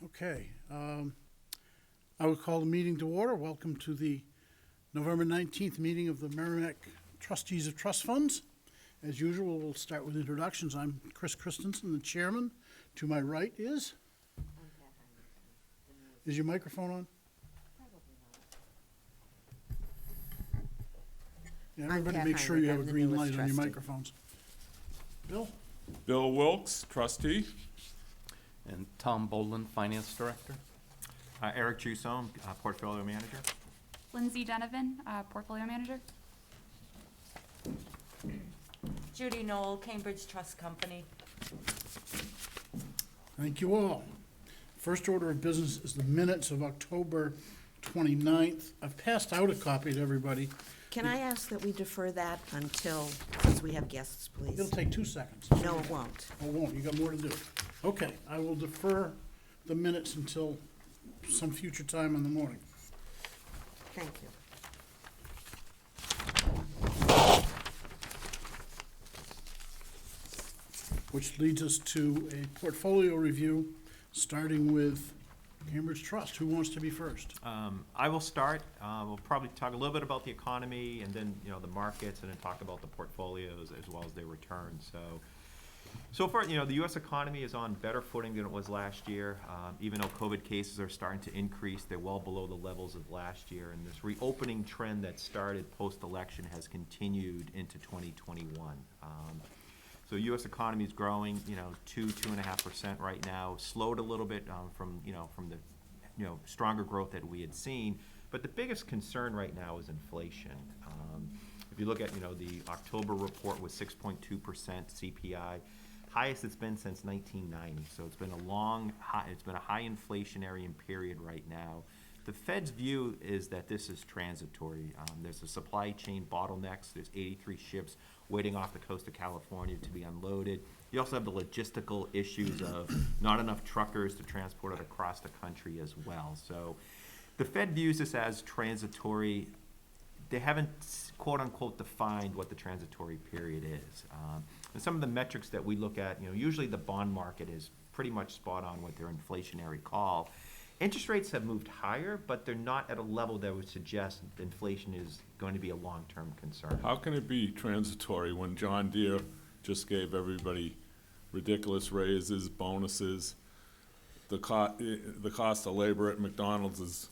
Okay, I would call the meeting to order. Welcome to the November 19th meeting of the Merrimack Trustees of Trust Funds. As usual, we'll start with introductions. I'm Chris Christensen, the chairman. To my right is? Is your microphone on? Yeah, everybody make sure you have a green light on your microphones. Bill? Bill Wilkes, trustee. And Tom Boland, Finance Director. Eric Chusone, Portfolio Manager. Lindsay Donovan, Portfolio Manager. Judy Knoll, Cambridge Trust Company. Thank you all. First order of business is the minutes of October 29th. I've passed out a copy to everybody. Can I ask that we defer that until, since we have guests, please? It'll take 2 seconds. No, it won't. Oh, it won't. You got more to do. Okay, I will defer the minutes until some future time in the morning. Thank you. Which leads us to a portfolio review, starting with Cambridge Trust. Who wants to be first? I will start. We'll probably talk a little bit about the economy and then, the markets, and then talk about the portfolios as well as their returns. So far, the U.S. economy is on better footing than it was last year. Even though COVID cases are starting to increase, they're well below the levels of last year. And this reopening trend that started post-election has continued into 2021. So U.S. economy is growing, 2.5% right now. Slowed a little bit from the stronger growth that we had seen. But the biggest concern right now is inflation. If you look at, the October report was 6.2% CPI, highest it's been since 1990. So it's been a high inflationary period right now. The Fed's view is that this is transitory. There's a supply chain bottlenecks. There's 83 ships waiting off the coast of California to be unloaded. You also have the logistical issues of not enough truckers to transport it across the country as well. So the Fed views this as transitory. They haven't, quote unquote, defined what the transitory period is. And some of the metrics that we look at, usually the bond market is pretty much spot on with their inflationary call. Interest rates have moved higher, but they're not at a level that would suggest inflation is going to be a long-term concern. How can it be transitory when John Deere just gave everybody ridiculous raises, bonuses? The cost of labor at McDonald's is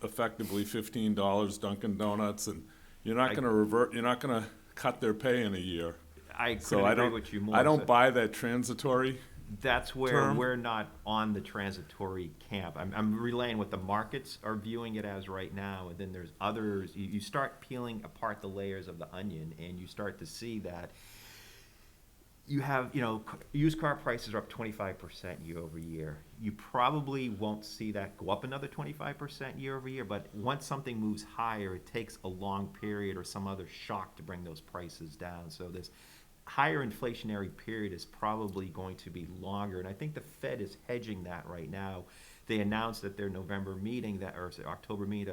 effectively $15, Dunkin' Donuts, and you're not going to cut their pay in a year. I couldn't agree with you more. I don't buy that transitory. That's where term. We're not on the transitory camp. I'm relaying what the markets are viewing it as right now, and then there's others. You start peeling apart the layers of the onion, and you start to see that you have, used car prices are up 25% year over year. You probably won't see that go up another 25% year over year, but once something moves higher, it takes a long period or some other shock to bring those prices down. So this higher inflationary period is probably going to be longer, and I think the Fed is hedging that right now. They announced at their October meeting that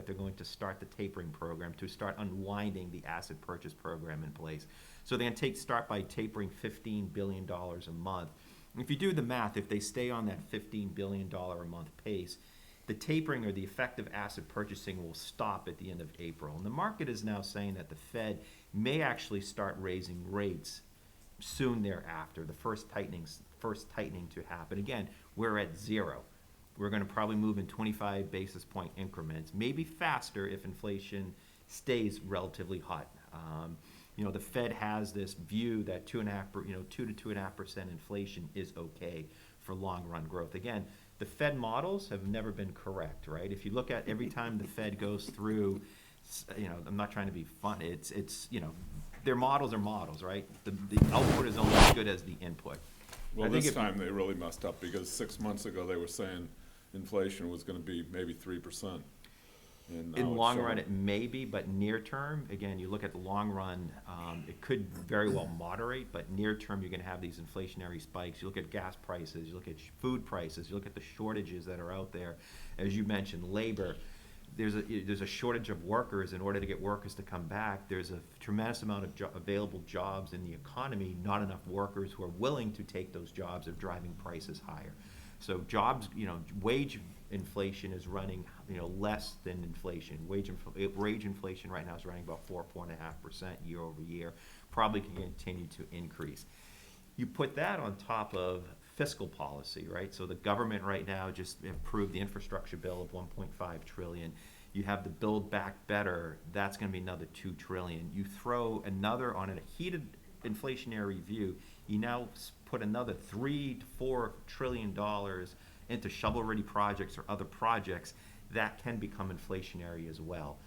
they're going to start the tapering program, to start unwinding the asset purchase program in place. So they're going to start by tapering $15 billion a month. And if you do the math, if they stay on that $15 billion a month pace, the tapering or the effective asset purchasing will stop at the end of April. And the market is now saying that the Fed may actually start raising rates soon thereafter, the first tightening to happen. Again, we're at zero. We're going to probably move in 25 basis point increments, maybe faster if inflation stays relatively hot. The Fed has this view that 2 to 2.5% inflation is okay for long run growth. Again, the Fed models have never been correct, right? If you look at every time the Fed goes through, I'm not trying to be fun. It's their models are models, right? The output is only as good as the input. Well, this time they really messed up because 6 months ago they were saying inflation was going to be maybe 3%. In long run, it may be, but near term, again, you look at the long run, it could very well moderate, but near term, you're going to have these inflationary spikes. You look at gas prices, you look at food prices, you look at the shortages that are out there. As you mentioned, labor. There's a shortage of workers. In order to get workers to come back, there's a tremendous amount of available jobs in the economy, not enough workers who are willing to take those jobs of driving prices higher. So jobs, wage inflation is running, less than inflation. Wage inflation right now is running about 4.5% year over year. Probably can continue to increase. You put that on top of fiscal policy, right? So the government right now just approved the infrastructure bill of 1.5 trillion. You have the Build Back Better, that's going to be another 2 trillion. You throw another on a heated inflationary view, you now put another $3 to $4 trillion into shovel-ready projects or other projects that can become inflationary as well.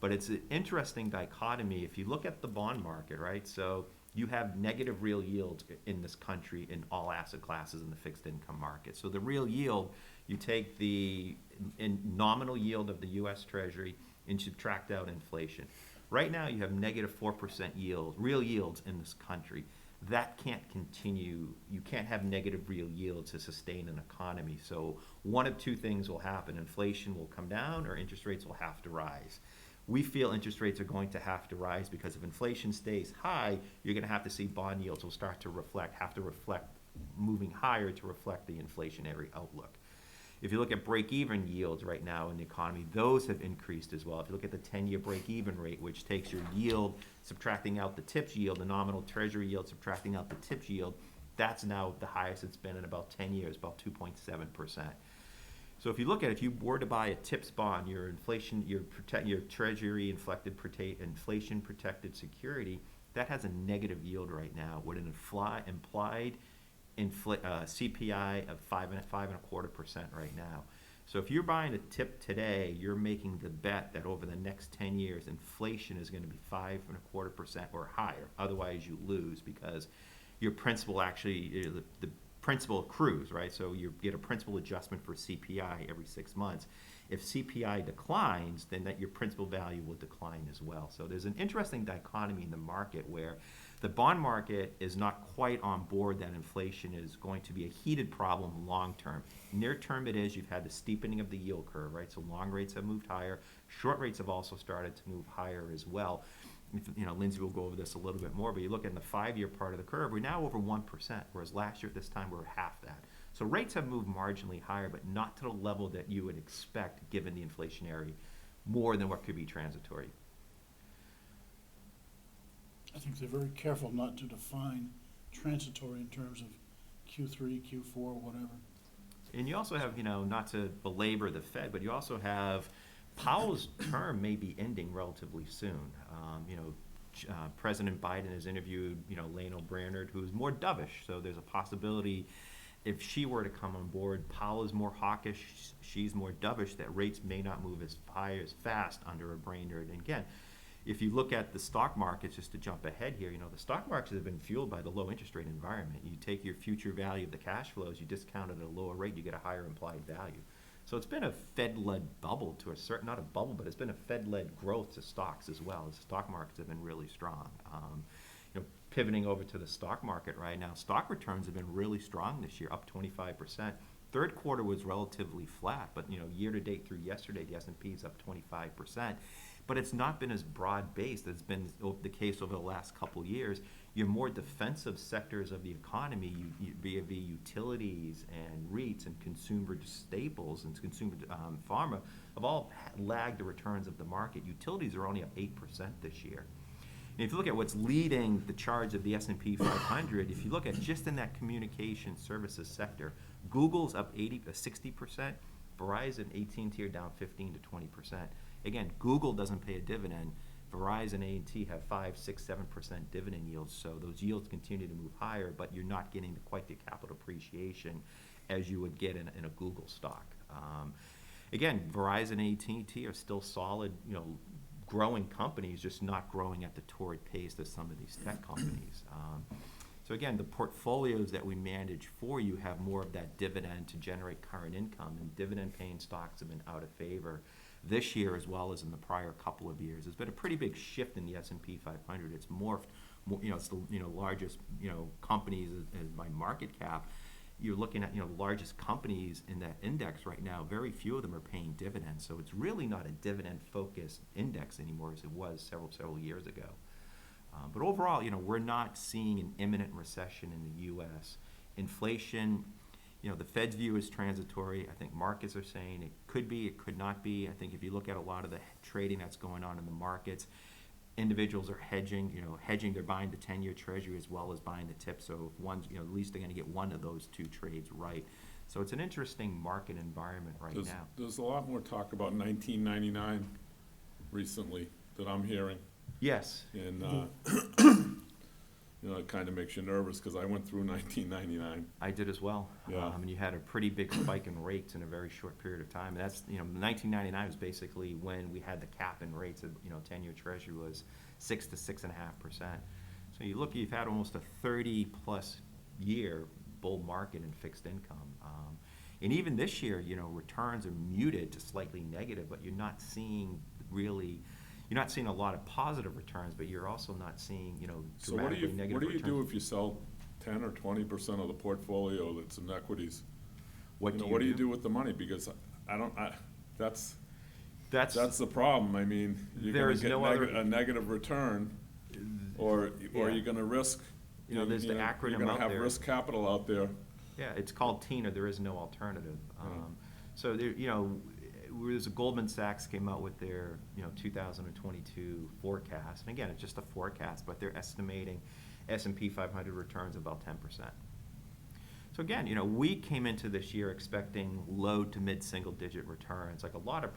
But it's an interesting dichotomy. If you look at the bond market, right? So you have negative real yields in this country in all asset classes in the fixed income market. So the real yield, you take the nominal yield of the U.S. Treasury and subtract out inflation. Right now you have negative 4% yield, real yields in this country. That can't continue. You can't have negative real yields to sustain an economy. So one of two things will happen. Inflation will come down or interest rates will have to rise. We feel interest rates are going to have to rise because if inflation stays high, you're going to have to see bond yields will start to have to reflect moving higher to reflect the inflationary outlook. If you look at break-even yields right now in the economy, those have increased as well. If you look at the 10-year break-even rate, which takes your yield, subtracting out the TIPS yield, the nominal treasury yield, subtracting out the TIPS yield, that's now the highest it's been in about 10 years, about 2.7%. So if you look at it, if you were to buy a TIPS bond, your treasury inflation protected security, that has a negative yield right now with an implied CPI of 5.25% right now. So if you're buying a TIP today, you're making the bet that over the next 10 years, inflation is going to be 5.25% or higher. Otherwise, you lose because your principal actually, the principal accrues, right? So you get a principal adjustment for CPI every 6 months. If CPI declines, then your principal value will decline as well. So there's an interesting dichotomy in the market where the bond market is not quite on board that inflation is going to be a heated problem long term. Near term it is. You've had the steepening of the yield curve, right? So long rates have moved higher. Short rates have also started to move higher as well. Lindsay will go over this a little bit more, but you look at the 5-year part of the curve, we're now over 1%, whereas last year at this time we were half that. So rates have moved marginally higher, but not to the level that you would expect given the inflationary, more than what could be transitory. I think they're very careful not to define transitory in terms of Q3, Q4, whatever. And you also have, not to belabor the Fed, but you also have Powell's term may be ending relatively soon. President Biden has interviewed, Lano Brainerd, who's more dovish. So there's a possibility if she were to come on board, Powell is more hawkish, she's more dovish, that rates may not move as high as fast under a Brainerd. And again, if you look at the stock markets, just to jump ahead here, the stock markets have been fueled by the low interest rate environment. You take your future value of the cash flows, you discount it at a lower rate, you get a higher implied value. So it's been a Fed-led bubble to a certain, not a bubble, but it's been a Fed-led growth to stocks as well. The stock markets have been really strong. Pivoting over to the stock market right now, stock returns have been really strong this year, up 25%. Third quarter was relatively flat, but year to date through yesterday, the S&P is up 25%. But it's not been as broad-based as been the case over the last couple years. Your more defensive sectors of the economy, via utilities and REITs and consumer staples and consumer pharma, have all lagged the returns of the market. Utilities are only up 8% this year. And if you look at what's leading the charge of the S&P 500, if you look at just in that communication services sector, Google's up 60%, Verizon, AT&T are down 15 to 20%. Again, Google doesn't pay a dividend. Verizon, A&T have 5, 6, 7% dividend yields, so those yields continue to move higher, but you're not getting quite the capital appreciation as you would get in a Google stock. Again, Verizon, AT&T are still solid, growing companies, just not growing at the torrid pace of some of these tech companies. So again, the portfolios that we manage for you have more of that dividend to generate current income, and dividend-paying stocks have been out of favor this year as well as in the prior couple of years. There's been a pretty big shift in the S&P 500. It's morphed, it's the largest, companies by market cap. You're looking at, the largest companies in that index right now, very few of them are paying dividends. So it's really not a dividend-focused index anymore as it was several years ago. But overall, we're not seeing an imminent recession in the U.S. Inflation, the Fed's view is transitory. I think markets are saying it could be, it could not be. I think if you look at a lot of the trading that's going on in the markets, individuals are hedging, they're buying the 10-year treasury as well as buying the tip. So if one's, at least they're gonna get one of those two trades right. So it's an interesting market environment right now. There's a lot more talk about 1999 recently that I'm hearing. Yes. And, it kind of makes you nervous because I went through 1999. I did as well. Yeah. And you had a pretty big spike in rates in a very short period of time. And that's, 1999 was basically when we had the cap in rates of, 10-year treasury was 6 to 6.5%. So you've had almost a 30-plus year bull market in fixed income. And even this year, returns are muted to slightly negative, but you're not seeing a lot of positive returns, but you're also not seeing, So what do dramatically negative you returns. do if you sell 10 or 20% of the portfolio that's in equities? What What do you do with the money? Because that's the problem. I mean, you're There gonna is get no other- a negative return, or Yeah. you're gonna risk. There's the acronym You're gonna out have there. risk capital out there. Yeah, it's called TINA, there is no alternative. So there, whereas Goldman Sachs came out with their, 2022 forecast, and again, it's just a forecast, but they're estimating S&P 500 returns of about 10%. So again, we came into this year expecting low to mid-single digit returns, like a lot of,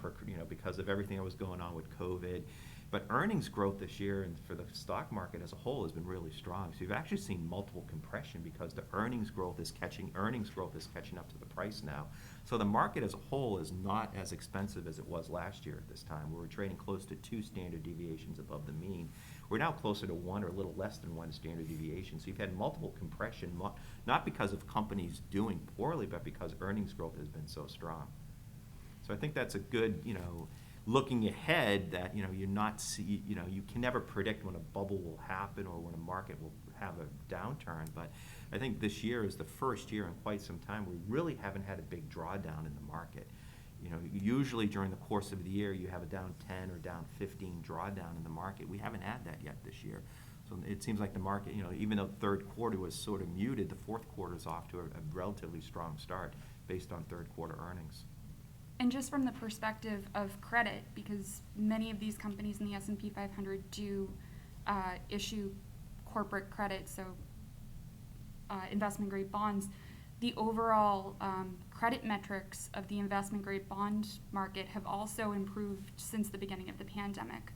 because of everything that was going on with COVID. But earnings growth this year and for the stock market as a whole has been really strong. So you've actually seen multiple compression because the earnings growth is catching up to the price now. So the market as a whole is not as expensive as it was last year at this time. We were trading close to 2 standard deviations above the mean. We're now closer to 1 or a little less than 1 standard deviation. So you've had multiple compression, not because of companies doing poorly, but because earnings growth has been so strong. So I think that's a good, looking ahead that, you're not you can never predict when a bubble will happen or when a market will have a downturn. But I think this year is the first year in quite some time we really haven't had a big drawdown in the market. Usually during the course of the year you have a down 10 or down 15 drawdown in the market. We haven't had that yet this year. So it seems like the market, even though the third quarter was sort of muted, the fourth quarter is off to a relatively strong start based on third quarter earnings. And just from the perspective of credit, because many of these companies in the S&P 500 do issue corporate credit, so investment grade bonds, the overall credit metrics of the investment grade bond market have also improved since the beginning of the pandemic.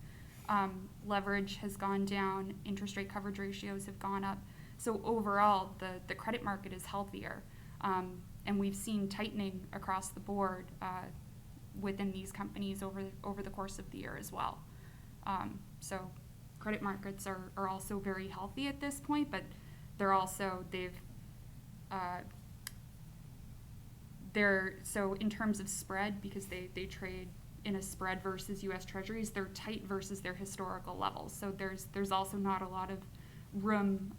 Leverage has gone down, interest rate coverage ratios have gone up. So overall, the credit market is healthier. And we've seen tightening across the board within these companies over the course of the year as well. So credit markets are also very healthy at this point, but so in terms of spread, because they trade in a spread versus U.S. Treasuries, they're tight versus their historical levels. So there's also not a lot of room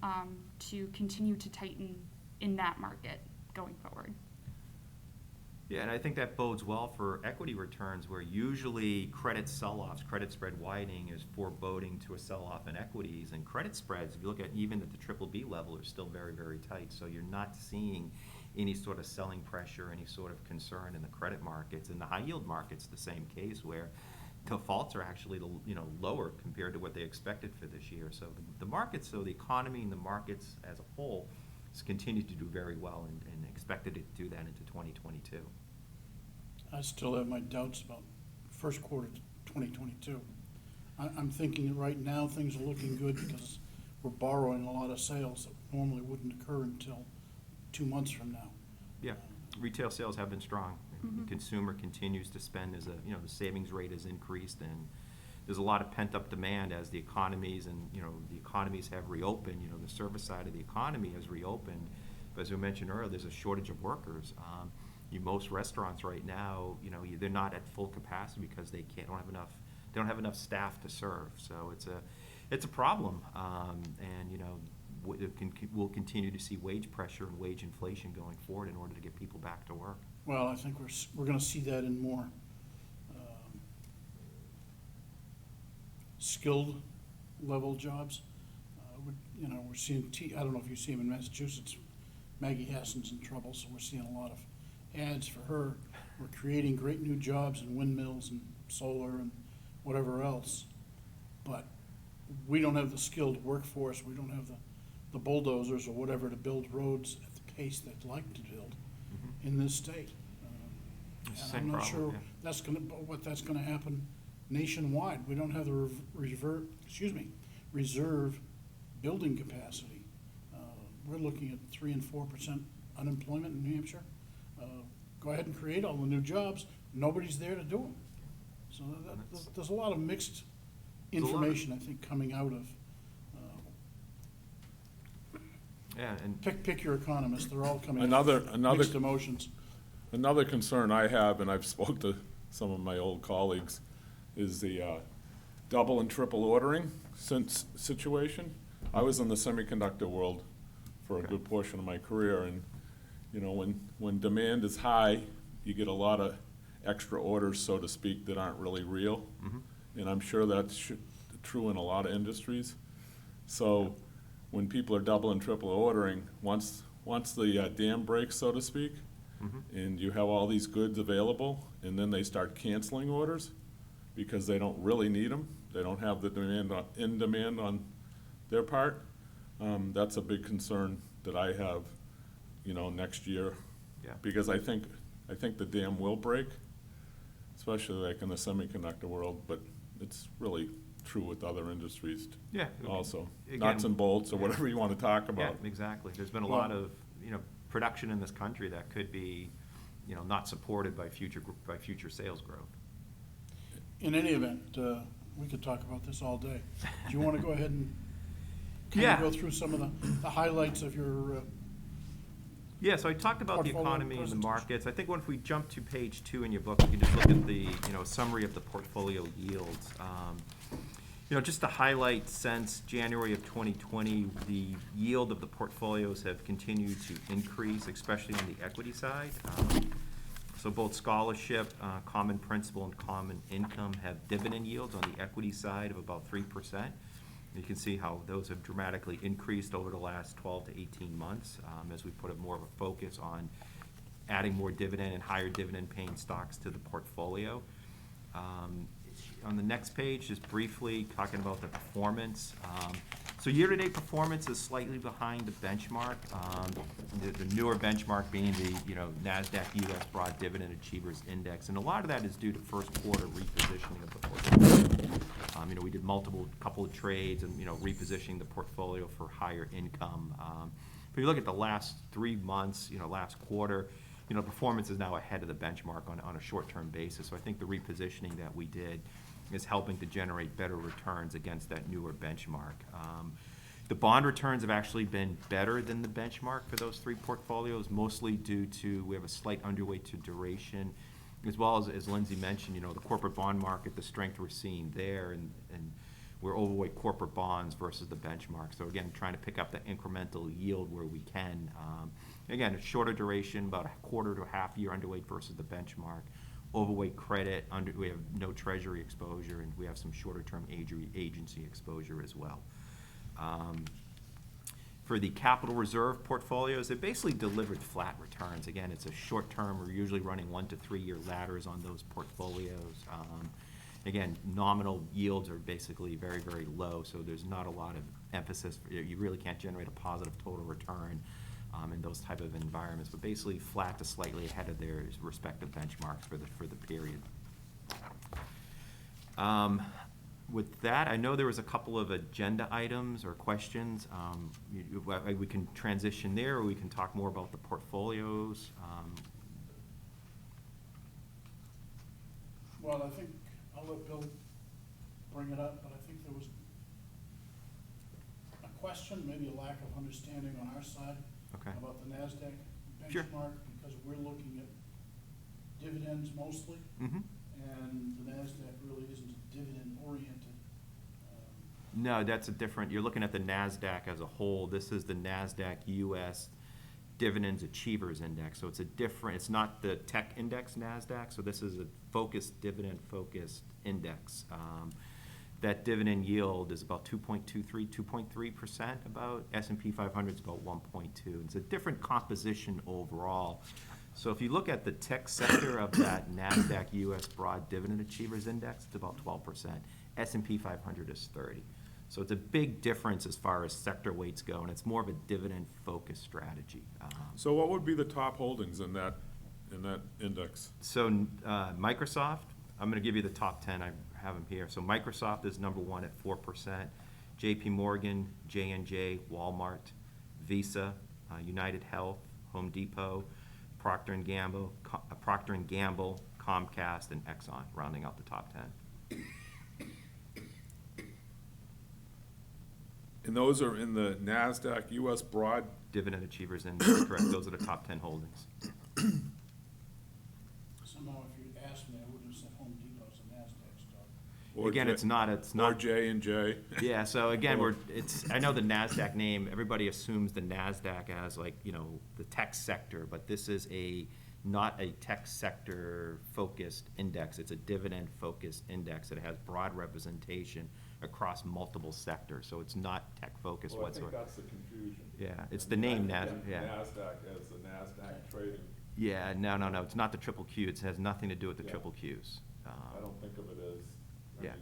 to continue to tighten in that market going forward. Yeah, and I think that bodes well for equity returns where usually credit sell-offs, credit spread widening is foreboding to a sell-off in equities. And credit spreads, if you look at even at the BBB level, are still very, very tight. So you're not seeing any sort of selling pressure, any sort of concern in the credit markets. In the high-yield markets, the same case where defaults are actually lower compared to what they expected for this year. So the markets, so the economy and the markets as a whole has continued to do very well and expected to do that into 2022. I still have my doubts about first quarter 2022. I'm thinking right now things are looking good because we're borrowing a lot of sales that normally wouldn't occur until 2 months from now. Yeah, retail sales have been strong. The consumer continues to spend as the savings rate has increased, and there's a lot of pent-up demand as the economies have reopened. The service side of the economy has reopened, but as we mentioned earlier, there's a shortage of workers. Most restaurants right now, they're not at full capacity because they don't have enough staff to serve. So it's a problem, and we'll continue to see wage pressure and wage inflation going forward in order to get people back to work. Well, I think we're going to see that in more skilled level jobs. We're seeing I don't know if you see them in Massachusetts. Maggie Hassan's in trouble, so we're seeing a lot of ads for her. We're creating great new jobs in windmills and solar and whatever else. But we don't have the skilled workforce, we don't have the bulldozers or whatever to build roads at the pace they'd like to build in this state. It's the And same I'm not problem, sure yeah. that's that's gonna happen nationwide. We don't have the reserve building capacity. We're looking at 3 and 4% unemployment in New Hampshire. Go ahead and create all the new jobs, nobody's there to do them. So there's a lot of mixed There's a lot of- information, I think, coming out of, Yeah, and pick your economist, they're all coming out Another- with another- mixed emotions. Another concern I have, and I've spoke to some of my old colleagues, is the double and triple ordering situation. I was in the semiconductor world for a good portion of my career, and, you know, when demand is high, you get a lot of extra orders, so to speak, that aren't really real. And I'm sure that's true in a lot of industries. So when people are double and triple ordering, once the dam breaks, so to speak, and you have all these goods available, and then they start canceling orders because they don't really need them, they don't have the demand on their part, that's a big concern that I have, you know, next year. Yeah. Because I think the dam will break, especially like in the semiconductor world, but it's really true with other industries yeah. also. Again- Nuts and bolts, or whatever you want to talk Yeah, about. exactly. There's been a Well- lot of, you know, production in this country that could be, you know, not supported by future sales growth. In any event, we could talk about this all day. Do you want to go ahead and kind Yeah. of go through some of the highlights of your, Yeah, so I talked about the Portfolio economy and the presentation. markets. I think if we jump to page 2 in your book, you can just look at the, you know, summary of the portfolio yields. You know, just to highlight, since January of 2020, the yield of the portfolios have continued to increase, especially on the equity side. So both scholarship, common principal, and common income have dividend yields on the equity side of about 3%. You can see how those have dramatically increased over the last 12 to 18 months, as we put more of a focus on adding more dividend and higher dividend-paying stocks to the portfolio. On the next page, just briefly talking about the performance. So year-to-date performance is slightly behind the benchmark. The newer benchmark being the, you know, NASDAQ US Broad Dividend Achievers Index, and a lot of that is due to first quarter repositioning of the portfolio. You know, we did couple of trades and, you know, repositioning the portfolio for higher income. If you look at the last 3 months, you know, last quarter, you know, performance is now ahead of the benchmark on a short-term basis. So I think the repositioning that we did is helping to generate better returns against that newer benchmark. The bond returns have actually been better than the benchmark for those 3 portfolios, mostly due to, we have a slight underweight to duration, as well as Lindsay mentioned, you know, the corporate bond market, the strength we're seeing there, and we're overweight corporate bonds versus the benchmark. So again, trying to pick up the incremental yield where we can. Again, a shorter duration, about a quarter to a half year underweight versus the benchmark. Overweight credit, we have no treasury exposure, and we have some shorter term agency exposure as well. For the capital reserve portfolios, they basically delivered flat returns. Again, it's a short term, we're usually running 1 to 3 year ladders on those portfolios. Again, nominal yields are basically very, very low, so there's not a lot of emphasis. You really can't generate a positive total return in those type of environments, but basically flat to slightly ahead of their respective benchmarks for the period. With that, I know there was a couple of agenda items or questions. We can transition there, or we can talk more about the portfolios. well, I think, I'll let Bill bring it up, but I think there was a question, maybe a lack of understanding on our side Okay. about the NASDAQ Sure. benchmark, because we're looking at dividends mostly, Mm-hmm. and the NASDAQ really isn't dividend-oriented. No, that's a different, you're looking at the NASDAQ as a whole. This is the NASDAQ US Dividends Achievers Index. So it's a different, it's not the tech index NASDAQ, so this is a dividend-focused index. that dividend yield is about 2.23, 2.3% about. S&P 500 is about 1.2. It's a different composition overall. So if you look at the tech sector of that NASDAQ US Broad Dividend Achievers Index, it's about 12%. S&P 500 is 30. So it's a big difference as far as sector weights go, and it's more of a dividend-focused strategy. So what would be the top holdings in that index? So Microsoft, I'm going to give you the top 10. I have them here. So Microsoft is number one at 4%. JP Morgan, J&J, Walmart, Visa, United Health, Home Depot, Procter & Gamble, Comcast, and Exxon, rounding out the top 10. And those are in the NASDAQ US Broad? Dividend Achievers Index, correct. Those are the top 10 holdings. Somehow, if you'd asked me, I wouldn't have said Home Depot's a NASDAQ stock. Or Again, J- it's not. Or J&J? Yeah, so again, I know the NASDAQ name, everybody assumes the NASDAQ as like, the tech sector, but this is not a tech sector focused index. It's a dividend focused index that has broad representation across multiple sectors, so it's not tech focused Well, I think whatsoever. that's the confusion. Yeah, it's the name NASDAQ NASDAQ. as the NASDAQ trading. Yeah, no, it's not the triple Q. It has nothing to do with the Yeah. triple Qs. I don't think of it as, Yeah.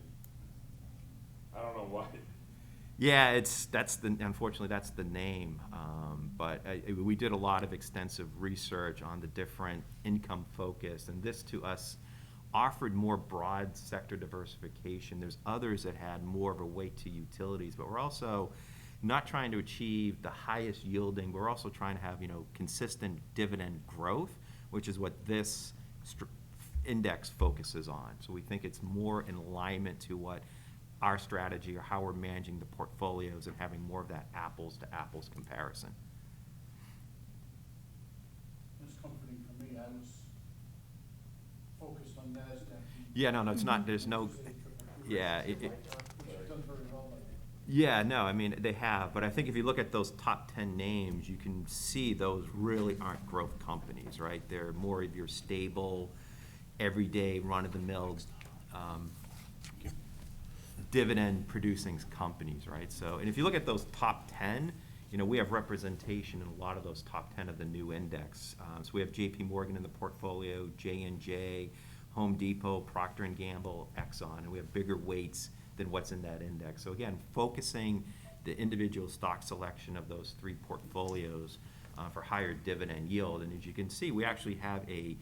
I don't know why. Yeah, unfortunately, that's the name. But we did a lot of extensive research on the different income focus, and this to us offered more broad sector diversification. There's others that had more of a weight to utilities, but we're also not trying to achieve the highest yielding. We're also trying to have, consistent dividend growth, which is what this index focuses on. So we think it's more in alignment to what our strategy or how we're managing the portfolios and having more of that apples to apples comparison. It's comforting for me. I was focused on NASDAQ. Yeah, no, it's not, there's no, Which is a triple Q. yeah, Which has done very well lately. yeah, no, I mean, they have, but I think if you look at those top 10 names, you can see those really aren't growth companies, right? They're more of your stable, everyday, run-of-the-mill, dividend-producing companies, right? So, and if you look at those top 10, we have representation in a lot of those top 10 of the new index. So we have JP Morgan in the portfolio, J&J, Home Depot, Procter & Gamble, Exxon, and we have bigger weights than what's in that index. So again, focusing the individual stock selection of those three portfolios for higher dividend yield. And as you can see, we actually have a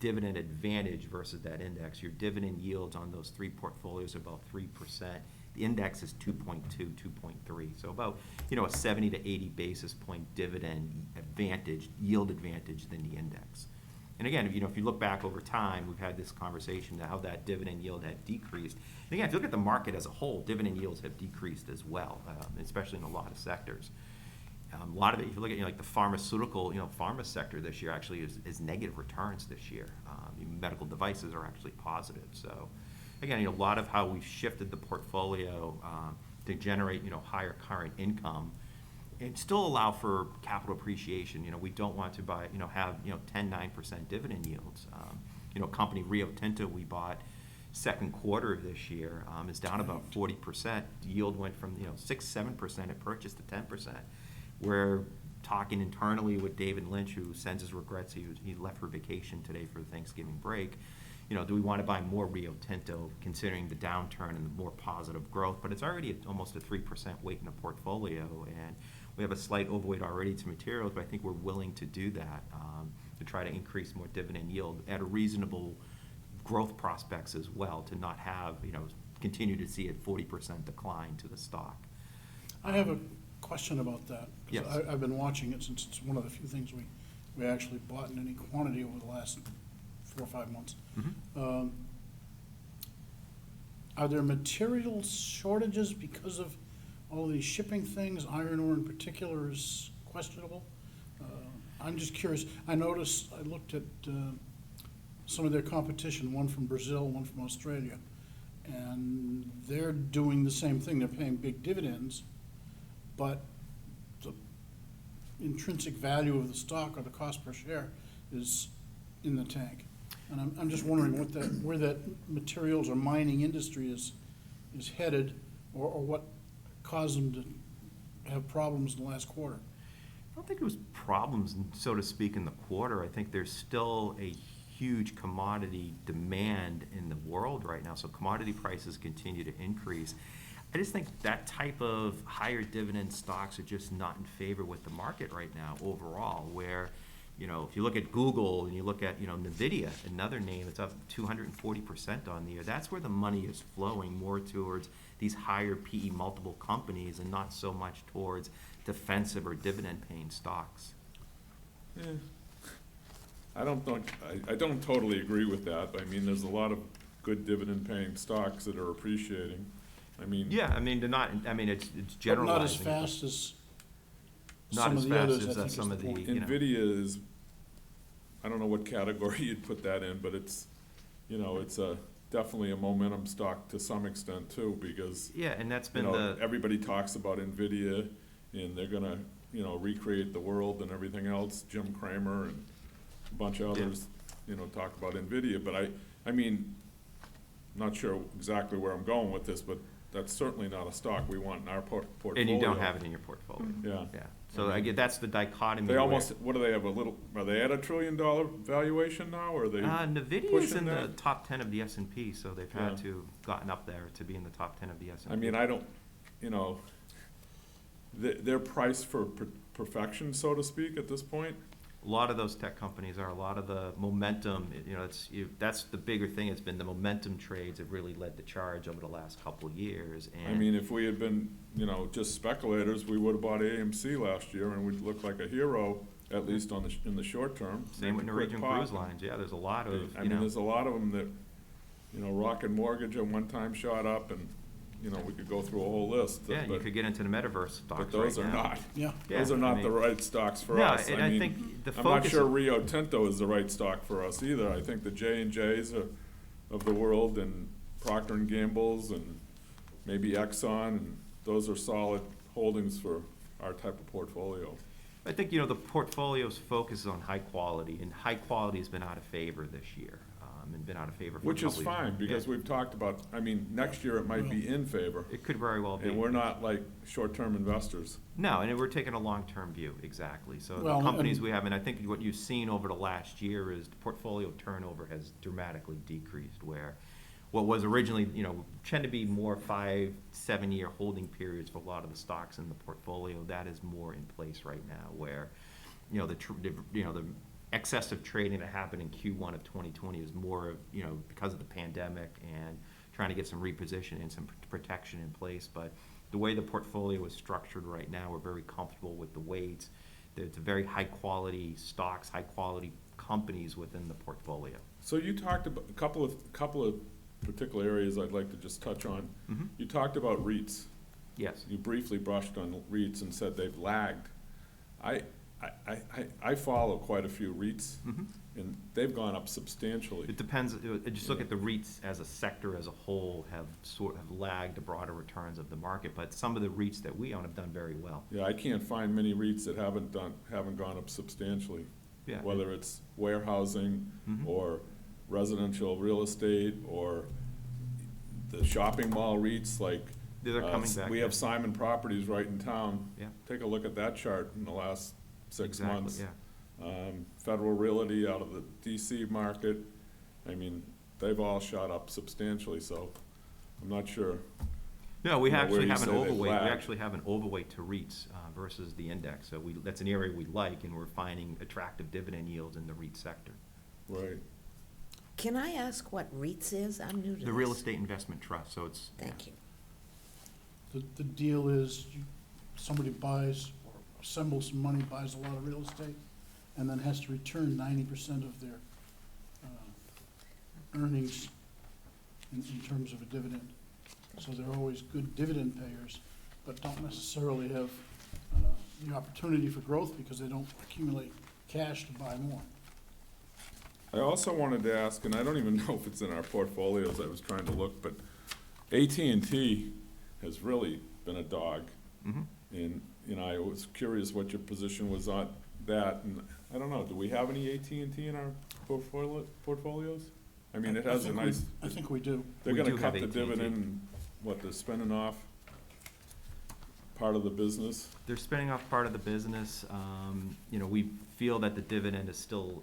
dividend advantage versus that index. Your dividend yields on those three portfolios are about 3%. The index is 2.2, 2.3. So about, a 70 to 80 basis point dividend advantage, yield advantage than the index. And again, if you look back over time, we've had this conversation how that dividend yield had decreased. And again, if you look at the market as a whole, dividend yields have decreased as well, especially in a lot of sectors. A lot of it, if you look at like the pharmaceutical, pharma sector this year actually is negative returns this year. Medical devices are actually positive. So again, a lot of how we've shifted the portfolio to generate, higher current income and still allow for capital appreciation. We don't want to buy, have, 10, 9% dividend yields. Company Rio Tinto we bought second quarter of this year is down about 40%. Yield went from, 6, 7% at purchase to 10%. We're talking internally with David Lynch, who sends his regrets. He left for vacation today for the Thanksgiving break. Do we want to buy more Rio Tinto, considering the downturn and the more positive growth? But it's already almost a 3% weight in the portfolio, and we have a slight overweight already to materials, but I think we're willing to do that to try to increase more dividend yield at a reasonable growth prospects as well, to not have, continue to see a 40% decline to the stock. I have a question about that. 'Cause Yes. I've been watching it since it's one of the few things we actually bought in any quantity over the last 4 or 5 months. Are there material shortages because of all these shipping things? Iron ore in particular is questionable. I'm just curious. I looked at some of their competition, one from Brazil, one from Australia, and they're doing the same thing. They're paying big dividends, but the intrinsic value of the stock or the cost per share is in the tank. And I'm just wondering where that materials or mining industry is is headed, or what caused them to have problems in the last quarter? I don't think it was problems, so to speak, in the quarter. I think there's still a huge commodity demand in the world right now, so commodity prices continue to increase. I just think that type of higher dividend stocks are just not in favor with the market right now overall, where, you know, if you look at Google and you look at, you know, NVIDIA, another name that's up 240% on the year, that's where the money is flowing more towards these higher PE multiple companies and not so much towards defensive or dividend-paying stocks. I don't totally agree with that. I mean, there's a lot of good dividend-paying stocks that are appreciating. I mean. Yeah, I mean, they're not, I mean, it's But generalizing. not as fast as Not some as of the fast others, I as think is some the of the, point. you know. NVIDIA is, I don't know what category you'd put that in, but it's, you know, it's definitely a momentum stock to some extent too, because, Yeah, and that's you been know, the, everybody talks about NVIDIA and they're gonna, you know, recreate the world and everything else. Jim Cramer and a bunch of others, you know, talk about NVIDIA, but I mean, not sure exactly where I'm going with this, but that's certainly not a stock we want in our portfolio. and you don't have it in your portfolio. Yeah. Yeah, so I get, that's the dichotomy. They where- almost, what do they have, are they at $1 trillion valuation now, or are they? NVIDIA is pushing in the that? top 10 of the S&P, so they've had Yeah. to gotten up there to be in the top 10 of the S&P. I mean, I don't, you know, they're priced for perfection, so to speak, at this point. A lot of those tech companies are, a lot of the momentum, you know, that's the bigger thing, it's been the momentum trades have really led the charge over the last couple of years, and. I mean, if we had been, you know, just speculators, we would've bought AMC last year and we'd look like a hero, at least in the short term. Same with Make a quick Norwegian pop. Cruise Lines, yeah, there's a lot of, I you mean, know, there's a lot of them that, you know, Rocket Mortgage at one time shot up, and, you know, we could go through a whole list. yeah, you but- could get into the metaverse stocks But right those are now. not. Yeah. Yeah, Those are I not mean- the right stocks for No, us. and I think the I'm not focus sure of- Rio Tinto is the right stock for us either. I think the J&Js of the world and Procter and Gamble's and maybe Exxon, and those are solid holdings for our type of portfolio. I think, you know, the portfolio's focus is on high quality, and high quality has been out of favor this year, and been out of favor for a Which is couple years. fine, because Yeah. we've talked about, I mean, next year it might be in favor, It could very well be. and we're not like short-term investors. No, and we're taking a long-term view, exactly. So Well, the companies and- we have, and I think what you've seen over the last year is the portfolio turnover has dramatically decreased, where what was originally, you know, tend to be more 5-7 year holding periods for a lot of the stocks in the portfolio, that is more in place right now, where, you know, the excessive trading that happened in Q1 of 2020 is more of, you know, because of the pandemic and trying to get some reposition and some protection in place. But the way the portfolio is structured right now, we're very comfortable with the weights. It's very high-quality stocks, high-quality companies within the portfolio. So you talked about a couple of particular areas I'd like to just touch on. Mhm. You talked about REITs. Yes. You briefly brushed on REITs and said they've lagged. I follow quite a few REITs, Mhm. and they've gone up substantially. It depends, just look at the REITs as a sector as a whole have lagged the broader returns of the market, but some of the REITs that we own have done very well. Yeah, I can't find many REITs that haven't gone up substantially. Yeah. Whether it's warehousing Mhm. or residential real estate or the shopping mall REITs, like. They're coming back, We yeah. have Simon Properties right in town. Yeah. Take a look at that chart in the last 6 Exactly, months. yeah. Federal Realty out of the DC market, I mean, they've all shot up substantially, so I'm not sure. No, we You know, where actually you have an say they've overweight, we lagged. actually have an overweight to REITs versus the index, so that's an area we like, and we're finding attractive dividend yields in the REIT sector. Right. Can I ask what Reits is? I'm new to this. The real estate investment trust, so it's. Thank you. The deal is somebody buys or assembles some money, buys a lot of real estate, and then has to return 90% of their earnings in terms of a dividend. So they're always good dividend payers, but don't necessarily have the opportunity for growth because they don't accumulate cash to buy more. I also wanted to ask, and I don't even know if it's in our portfolios, I was trying to look, but AT&T has really been a dog. Mhm. And, you know, I was curious what your position was on that, and I don't know, do we have any AT&T in our portfolios? I mean, it has a think we- nice, I think we do. they're We gonna do cut have the AT&T. dividend what, they're spinning off part of the business? They're spinning off part of the business. You know, we feel that the dividend is still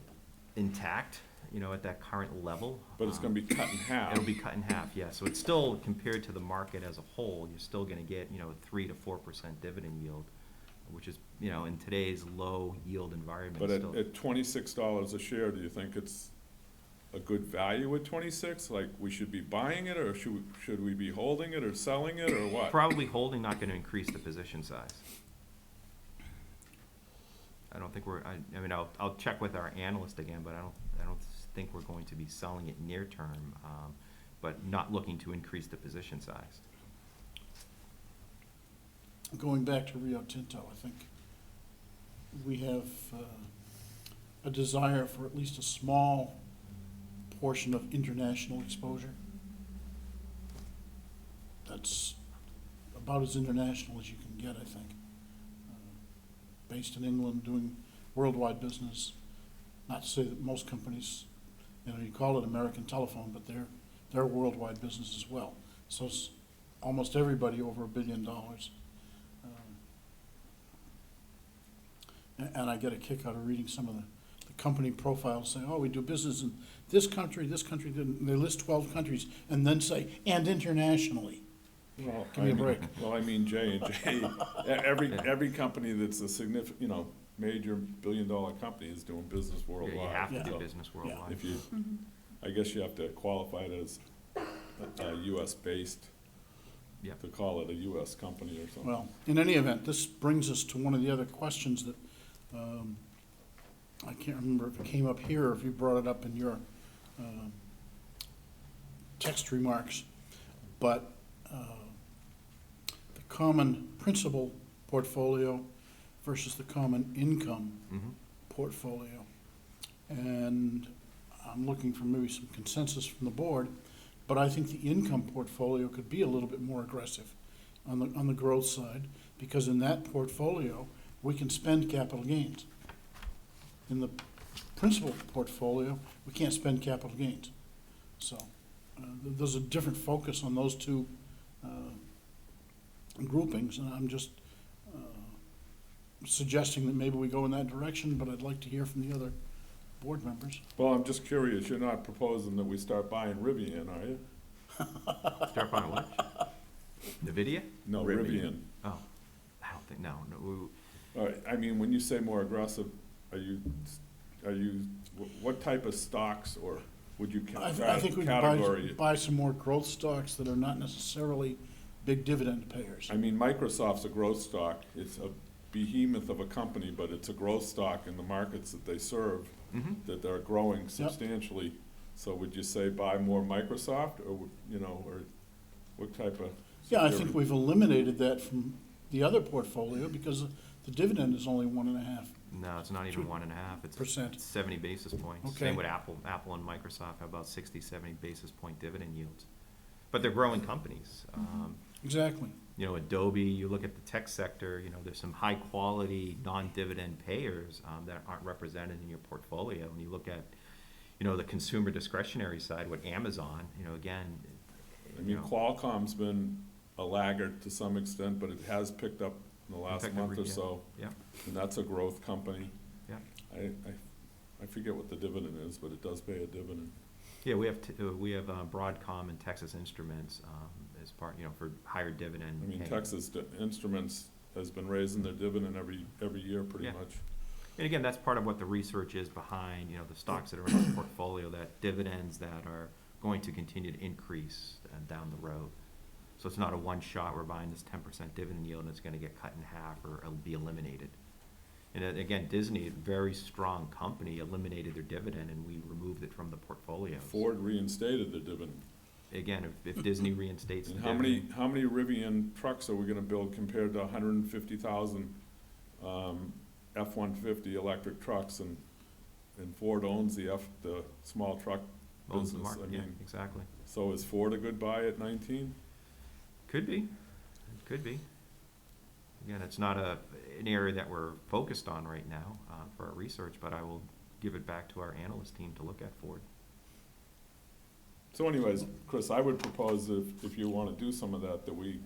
intact, you know, at that current level. But it's gonna be cut in half. It'll be cut in half, yeah. So it's still, compared to the market as a whole, you're still gonna get, you know, 3 to 4% dividend yield, which is, you know, in today's low yield environment But still. at $26 a share, do you think it's a good value at 26? Like, we should be buying it, or should we be holding it or selling it, or what? Probably holding, not gonna increase the position size. I don't think I mean, I'll check with our analyst again, but I don't think we're going to be selling it near term, but not looking to increase the position size. Going back to Rio Tinto, I think we have a desire for at least a small portion of international exposure. That's about as international as you can get, I think. Based in England, doing worldwide business. Not to say that most companies, you know, you call it American Telephone, but they're worldwide business as well. So it's almost everybody over $1 billion. And I get a kick out of reading some of the company profiles saying, oh, we do business in this country, and they list 12 countries, and then say, and internationally. Well, Give me a break. Well, I mean, J&J, every company that's a significant, you know, major billion-dollar company is doing business You worldwide. have to Yeah. do business worldwide. If you, I guess you have to qualify it as US-based, Yep. to call it a US company or something. Well, in any event, this brings us to one of the other questions that, I can't remember if it came up here or if you brought it up in your text remarks, but the common principal portfolio versus the common income Mhm. portfolio. And I'm looking for maybe some consensus from the board, but I think the income portfolio could be a little bit more aggressive on the growth side, because in that portfolio, we can spend capital gains. In the principal portfolio, we can't spend capital gains. So, there's a different focus on those two groupings, and I'm just suggesting that maybe we go in that direction, but I'd like to hear from the other board members. Well, I'm just curious, you're not proposing that we start buying Rivian, are you? Start buying what? NVIDIA? No, Rivian. Rivian. Oh, I don't think, no. All right, I mean, when you say more aggressive, are you, what type of stocks, or would you I think we could category? buy some more growth stocks that are not necessarily big dividend payers. I mean, Microsoft's a growth stock. It's a behemoth of a company, but it's a growth stock in the markets that they serve, Mhm. that they're growing substantially. So would you say buy more Microsoft, or, you know, or what type of? Yeah, I think security? we've eliminated that from the other portfolio because the dividend is only 1.5. No, it's not even 1.5. It's Percent. 70 basis points. Okay. Same with Apple. Apple and Microsoft have about 60, 70 basis point dividend yields. But they're growing companies. Exactly. You know, Adobe, you look at the tech sector, you know, there's some high-quality, non-dividend payers that aren't represented in your portfolio. When you look at, you know, the consumer discretionary side with Amazon, you know, again, I mean, Qualcomm's been a laggard to some extent, but it has picked up in the last Picked up, month or yeah. so. Yeah, And that's a growth company. yeah. I forget what the dividend is, but it does pay a dividend. Yeah, we have Broadcom and Texas Instruments as part, you know, for higher dividend. I mean, paying. Texas Instruments has been raising their dividend every year pretty Yeah. much. And again, that's part of what the research is behind, you know, the stocks that are in the portfolio, that dividends that are going to continue to increase down the road. So it's not a one-shot, we're buying this 10% dividend yield and it's gonna get cut in half or it'll be eliminated. And again, Disney, a very strong company, eliminated their dividend and we removed it from the portfolio. Ford reinstated the dividend. Again, if Disney reinstates the And dividend. how many Rivian trucks are we gonna build compared to 150,000 F-150 electric trucks, and Ford owns the small truck Owns the business? market, I yeah, mean, exactly. so is Ford a good buy at 19? Could be, could be. Again, it's not an area that we're focused on right now for our research, but I will give it back to our analyst team to look at Ford. So anyways, Chris, I would propose if you wanna do some of that, that we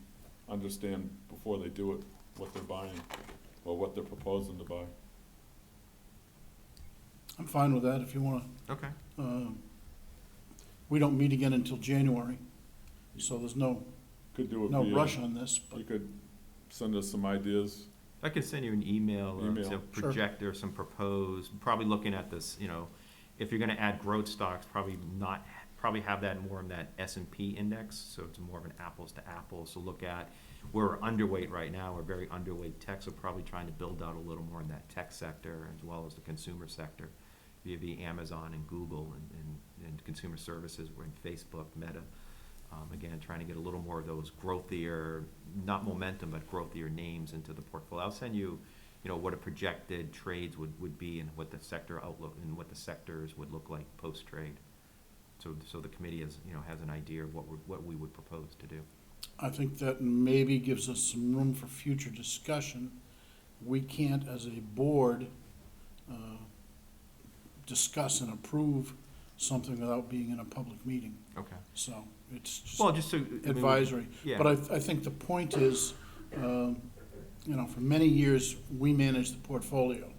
understand before they do it, what they're buying, or what they're proposing to buy. I'm fine with that if you wanna, Okay. we don't meet again until January, so there's no Could do it no via, rush on this, but you could send us some ideas. I could send you an email, Email. to Sure. project or some proposed, probably looking at this, if you're gonna add growth stocks, probably have that more in that S&P index, so it's more of an apples to apples. So look at, we're underweight right now, we're very underweight tech, so probably trying to build out a little more in that tech sector as well as the consumer sector via the Amazon and Google and consumer services, we're in Facebook, Meta. Again, trying to get a little more of those growthier, not momentum, but growthier names into the portfolio. I'll send you, what a projected trades would be and what the sector outlook and what the sectors would look like post-trade. So the committee has an idea of what we would propose to do. I think that maybe gives us some room for future discussion. We can't, as a board, discuss and approve something without being in a public meeting. Okay. So it's just Well, just so. I mean, advisory. Yeah. But I think the point is, for many years, we managed the portfolio.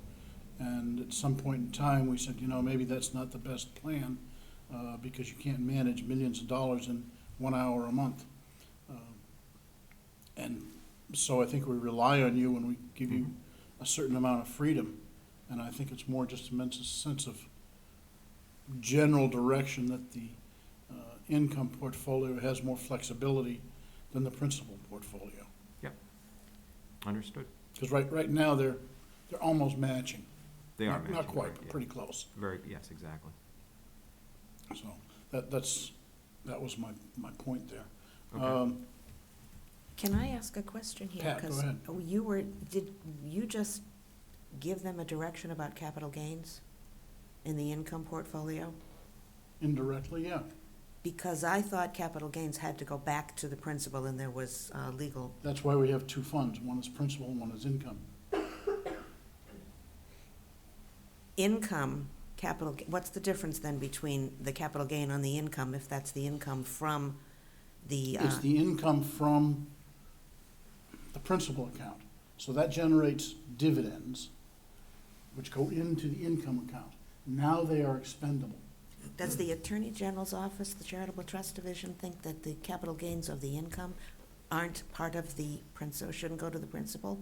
And at some point in time, we said, maybe that's not the best plan, because you can't manage millions of dollars in 1 hour a month. And so I think we rely on you when we give you a certain amount of freedom. And I think it's more just a sense of general direction that the income portfolio has more flexibility than the principal portfolio. Understood. Because right now, they're almost matching. They are Not matching, quite, right, but yeah. pretty close. Yes, exactly. So that was my point there. Okay. Can I ask a question here? Pat, go 'Cause ahead. did you just give them a direction about capital gains in the income portfolio? Indirectly, yeah. Because I thought capital gains had to go back to the principal and there was legal. That's why we have two funds. One is principal and one is income. Income, what's the difference then between the capital gain on the income, if that's the income from the, It's the income from the principal account. So that generates dividends, which go into the income account. Now they are expendable. does the Attorney General's Office, the Charitable Trust Division, think that the capital gains of the income aren't part of the principal, shouldn't go to the principal?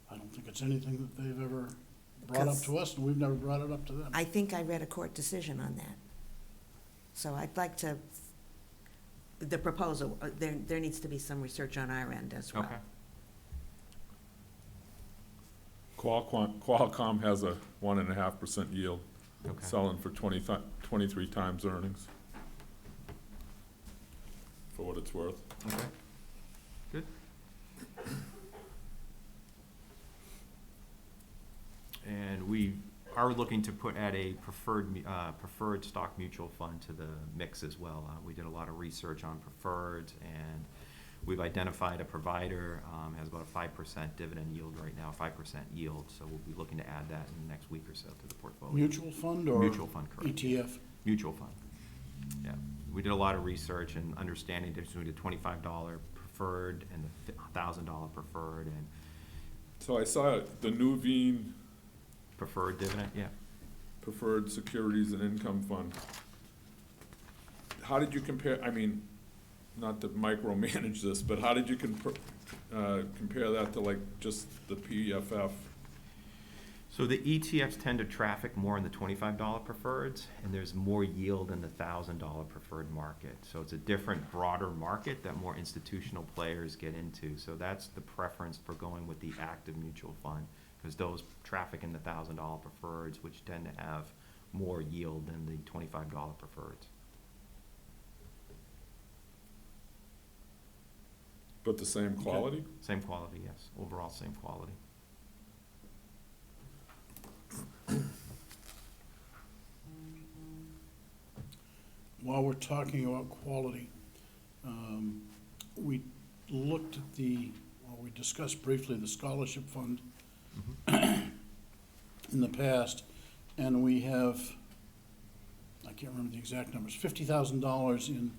I don't think it's anything that they've ever brought up Because- to us, and we've never brought it up to them. I think I read a court decision on that. So I'd like to, the proposal, there needs to be some research on our end as well. Okay. Qualcomm has a 1.5% yield, Okay. selling for 23 times earnings. For what it's worth. Okay. Good. And we are looking to add a preferred stock mutual fund to the mix as well. We did a lot of research on preferreds, and we've identified a provider, has about a 5% dividend yield right now, 5% yield, so we'll be looking to add that in the next week or so to the portfolio. Mutual fund or Mutual fund, correct. ETF? Mutual fund. Yeah, we did a lot of research and understanding between the $25 preferred and the $1,000 preferred and So I saw the Nuveen preferred dividend, yeah. Preferred Securities and Income Fund. How did you compare, not to micromanage this, but how did you compare that to like just the PFF? So the ETFs tend to traffic more in the $25 preferreds, and there's more yield in the $1,000 preferred market. So it's a different, broader market that more institutional players get into. So that's the preference for going with the active mutual fund, because those traffic in the $1,000 preferreds, which tend to have more yield than the $25 preferreds. But the same quality? Same quality, yes. Overall, same quality. While we're talking about quality, we looked at we discussed briefly the scholarship fund in the past, and we have I can't remember the exact numbers, $50,000 in,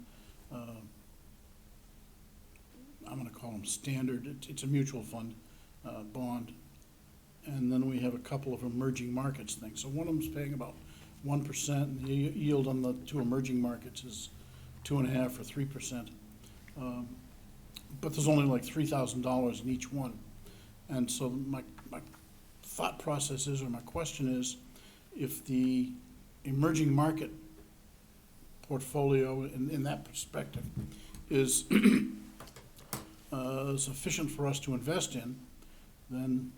I'm gonna call them standard, it's a mutual fund, bond. And then we have a couple of emerging markets things. So one of them's paying about 1%, and the yield on the two emerging markets is 2.5 or 3%. But there's only like $3,000 in each one. And so my thought process is, or my question is, if the emerging market portfolio in that perspective is sufficient for us to invest in, then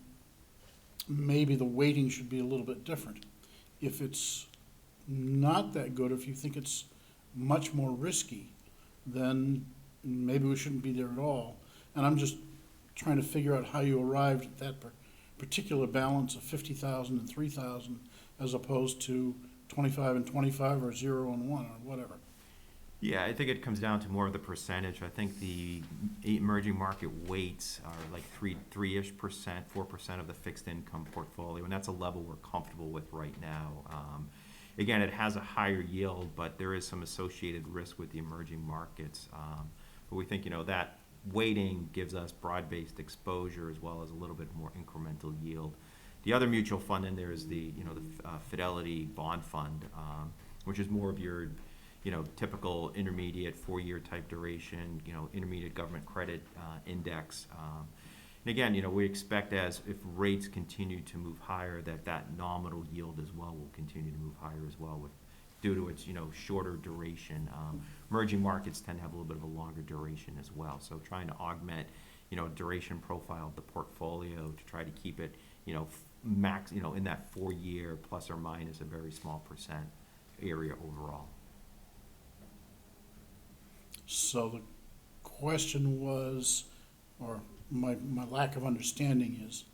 maybe the weighting should be a little bit different. If it's not that good, if you think it's much more risky, then maybe we shouldn't be there at all. And I'm just trying to figure out how you arrived at that particular balance of 50,000 and 3,000 as opposed to 25 and 25 or 0 and 1 or whatever. Yeah, I think it comes down to more of the percentage. I think the emerging market weights are like three-ish percent, 4% of the fixed income portfolio, and that's a level we're comfortable with right now. Again, it has a higher yield, but there is some associated risk with the emerging markets. But we think, that weighting gives us broad-based exposure as well as a little bit more incremental yield. The other mutual fund in there is the Fidelity bond fund, which is more of your typical intermediate 4-year type duration, intermediate government credit index. And again, we expect if rates continue to move higher, that nominal yield as well will continue to move higher as well due to its, shorter duration. Emerging markets tend to have a little bit of a longer duration as well. So trying to augment, duration profile of the portfolio to try to keep it, max, in that 4-year plus or minus a very small percent area overall. So the question was, or my lack of understanding is,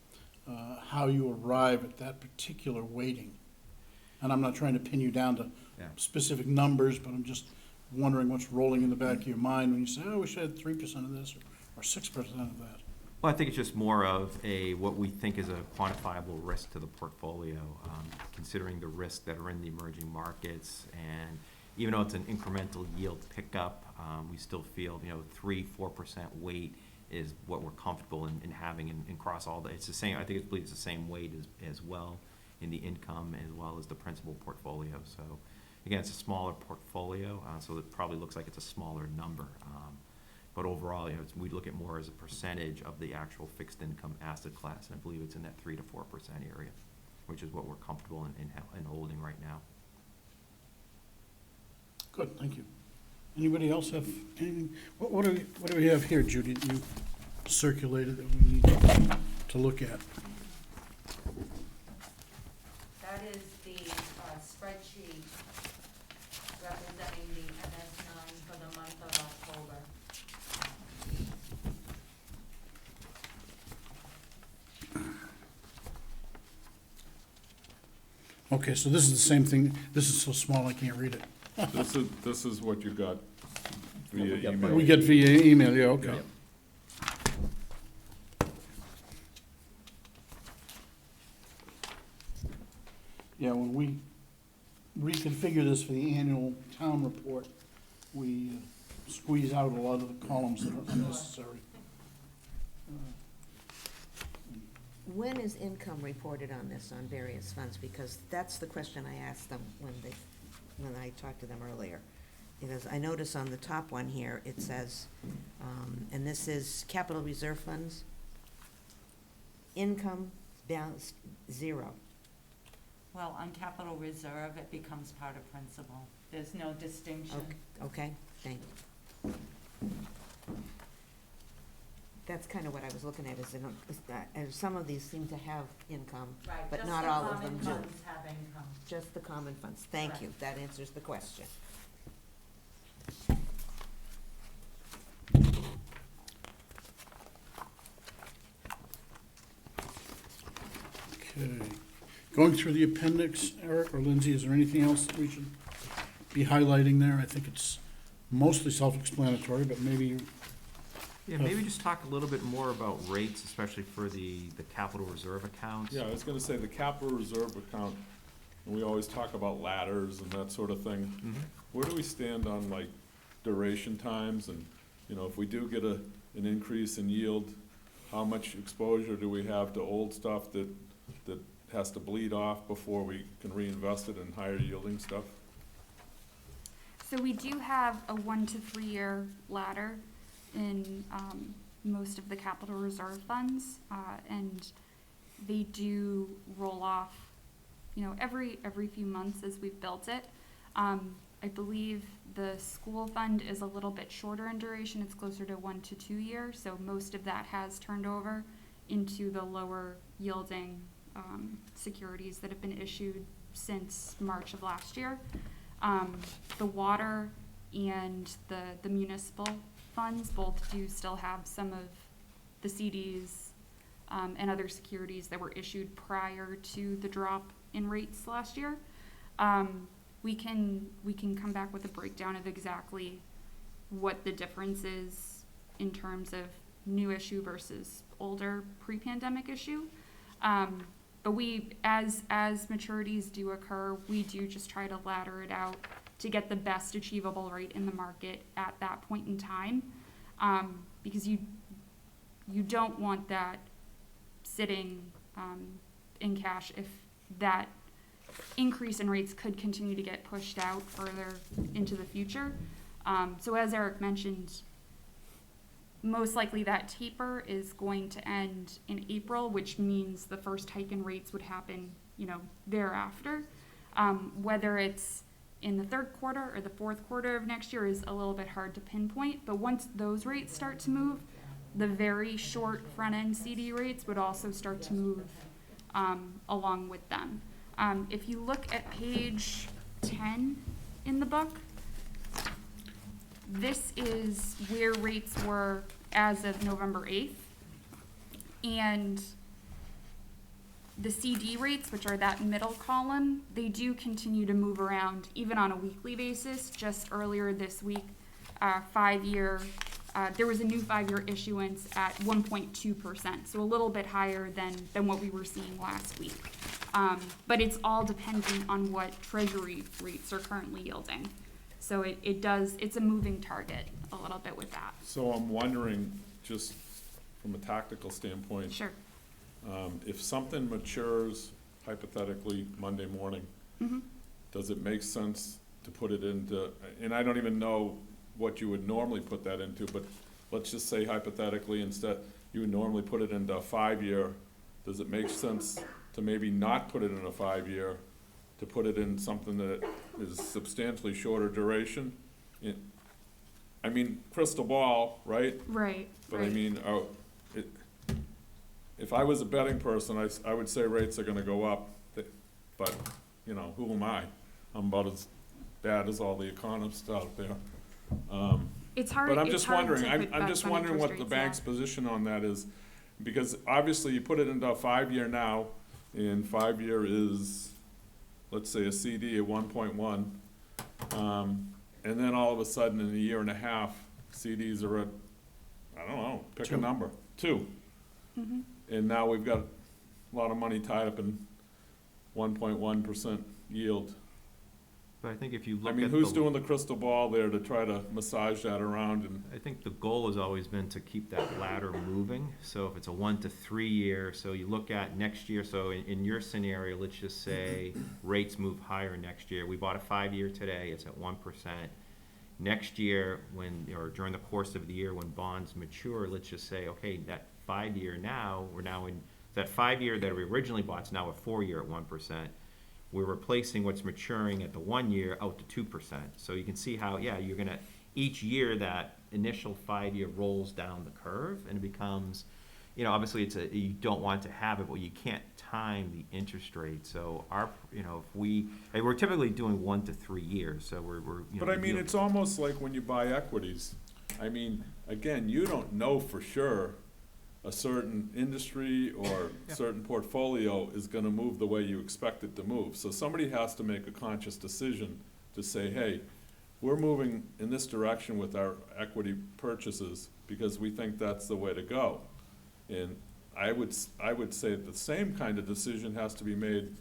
how you arrive at that particular weighting. And I'm not trying to pin you down to Yeah. specific numbers, but I'm just wondering what's rolling in the back of your mind when you say, oh, we should have 3% of this or 6% of that. Well, I think it's just more of what we think is a quantifiable risk to the portfolio, considering the risks that are in the emerging markets. And even though it's an incremental yield pickup, we still feel 3-4% weight is what we're comfortable in having and across all the. It's the same. I believe it's the same weight as well in the income as well as the principal portfolio. So again, it's a smaller portfolio, so it probably looks like it's a smaller number. But overall, we look at more as a percentage of the actual fixed income asset class, and I believe it's in that 3 to 4% area, which is what we're comfortable in holding right now. Good, thank you. Anybody else have anything? What do we have here, Judy, that you circulated that we need to look at? That is the spreadsheet representing the MS9 for the month of October. Okay, so this is the same thing. This is so small I can't read it. This is what you got via email. We get via email, yeah, okay. Yep. Yeah, when we reconfigure this for the annual town report, we squeeze out a lot of the columns that are unnecessary. When is income reported on this, on various funds? Because that's the question I asked them when I talked to them earlier. Because I notice on the top one here, it says, and this is capital reserve funds, income balance 0. Well, on capital reserve, it becomes part of principal. There's no distinction. Okay, thank you. That's kind of what I was looking at, and some of these seem to have income, Right, but just not the all of common them do. funds have income. Just the common funds. Thank you. Correct. That answers the question. Okay. Going through the appendix, Eric or Lindsay, is there anything else that we should be highlighting there? I think it's mostly self-explanatory, but maybe. Yeah, maybe just talk a little bit more about rates, especially for the capital reserve accounts. Yeah, I was gonna say the capital reserve account and we always talk about ladders and that sort of thing. Where do we stand on like duration times and, you know, if we do get an increase in yield, how much exposure do we have to old stuff that has to bleed off before we can reinvest it in higher yielding stuff? So we do have a 1 to 3 year ladder in most of the capital reserve funds, and they do roll off, you know, every few months as we've built it. I believe the school fund is a little bit shorter in duration. It's closer to 1 to 2 years, so most of that has turned over into the lower yielding securities that have been issued since March of last year. The water and the municipal funds both do still have some of the CDs and other securities that were issued prior to the drop in rates last year. We can come back with a breakdown of exactly what the difference is in terms of new issue versus older pre-pandemic issue. But we, as maturities do occur, we do just try to ladder it out to get the best achievable rate in the market at that point in time, because you don't want that sitting in cash if that increase in rates could continue to get pushed out further into the future. So as Eric mentioned, most likely that taper is going to end in April, which means the first hike in rates would happen, you know, thereafter. Whether it's in the third quarter or the fourth quarter of next year is a little bit hard to pinpoint, but once those rates start to move, the very short front-end CD rates would also start to move along with them. If you look at page 10 in the book, this is where rates were as of November 8th. And the CD rates, which are that middle column, they do continue to move around even on a weekly basis. Just earlier this week, 5-year, there was a new 5-year issuance at 1.2%, so a little bit higher than what we were seeing last week. But it's all dependent on what Treasury rates are currently yielding. So it's a moving target a little bit with that. So I'm wondering, just from a tactical standpoint. Sure. If something matures hypothetically Monday morning, does it make sense to put it into, and I don't even know what you would normally put that into, but let's just say hypothetically instead, you would normally put it into a 5-year. Does it make sense to maybe not put it in a 5-year, to put it in something that is substantially shorter duration? I mean, crystal ball, right? Right. But right. I mean, if I was a betting person, I would say rates are gonna go up, but, you know, who am I? I'm about as bad as all the economists out there. It's hard. But I'm it's just hard wondering, to put I'm bets just on wondering interest what the rates, bank's yeah. position on that is, because obviously you put it into a 5-year now, and 5-year is, let's say, a CD at 1.1, and then all of a sudden in a year and a half, CDs are at, I don't know, pick a 2. number, 2. And now we've got a lot of money tied up in 1.1% yield. But I think if you look I mean, at who's doing the crystal ball there to try to massage that around? And I think the goal has always been to keep that ladder moving. So if it's a 1 to 3 year, so you look at next year, so in your scenario, let's just say rates move higher next year. We bought a 5-year today, it's at 1%. Next year, or during the course of the year when bonds mature, let's just say, okay, that 5-year now, we're now in, that 5-year that we originally bought is now a 4-year at 1%. We're replacing what's maturing at the 1 year out to 2%. So you can see how, yeah, you're gonna, each year that initial 5-year rolls down the curve and it becomes, you know, obviously you don't want to have it, but you can't time the interest rate. So we're typically doing 1 to 3 years. So we're you know. But I mean, it's almost like when you buy equities. I mean, again, you don't know for sure a certain industry or certain portfolio is gonna move the way you expect it to move. So somebody has to make a conscious decision to say, hey, we're moving in this direction with our equity purchases because we think that's the way to go. And I would say the same kind of decision has to be made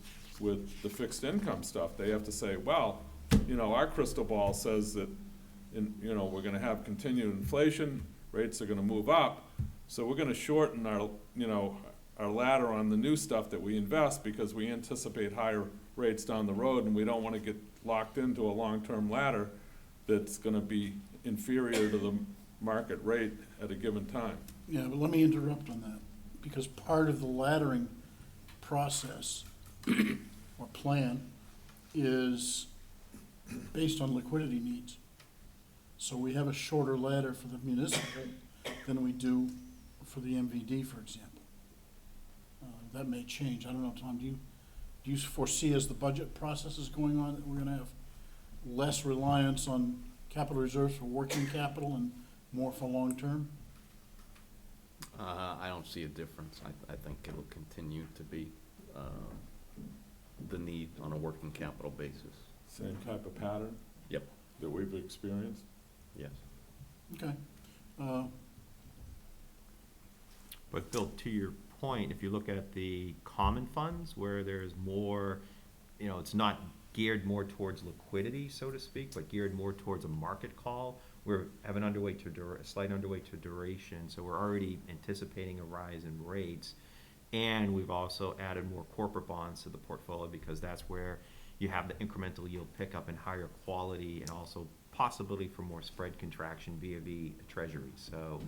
with the fixed income stuff. They have to say, well, you know, our crystal ball says that, you know, we're gonna have continued inflation, rates are gonna move up, so we're gonna shorten our, you know, our ladder on the new stuff that we invest because we anticipate higher rates down the road, and we don't wanna get locked into a long-term ladder that's gonna be inferior to the market rate at a given time. Yeah, but let me interrupt on that, because part of the laddering process or plan is based on liquidity needs. So we have a shorter ladder for the municipal than we do for the MVD, for example. That may change. I don't know, Tom, do you foresee as the budget process is going on that we're gonna have less reliance on capital reserves for working capital and more for long-term? I don't see a difference. I think it'll continue to be the need on a working capital basis. Same type of pattern Yep. that we've experienced. Yes. Okay. But Bill, to your point, if you look at the common funds where there's more, you know, it's not geared more towards liquidity, so to speak, but geared more towards a market call, we're have an underweight to a slight underweight to duration, so we're already anticipating a rise in rates. And we've also added more corporate bonds to the portfolio because that's where you have the incremental yield pickup and higher quality, and also possibility for more spread contraction via the treasury. So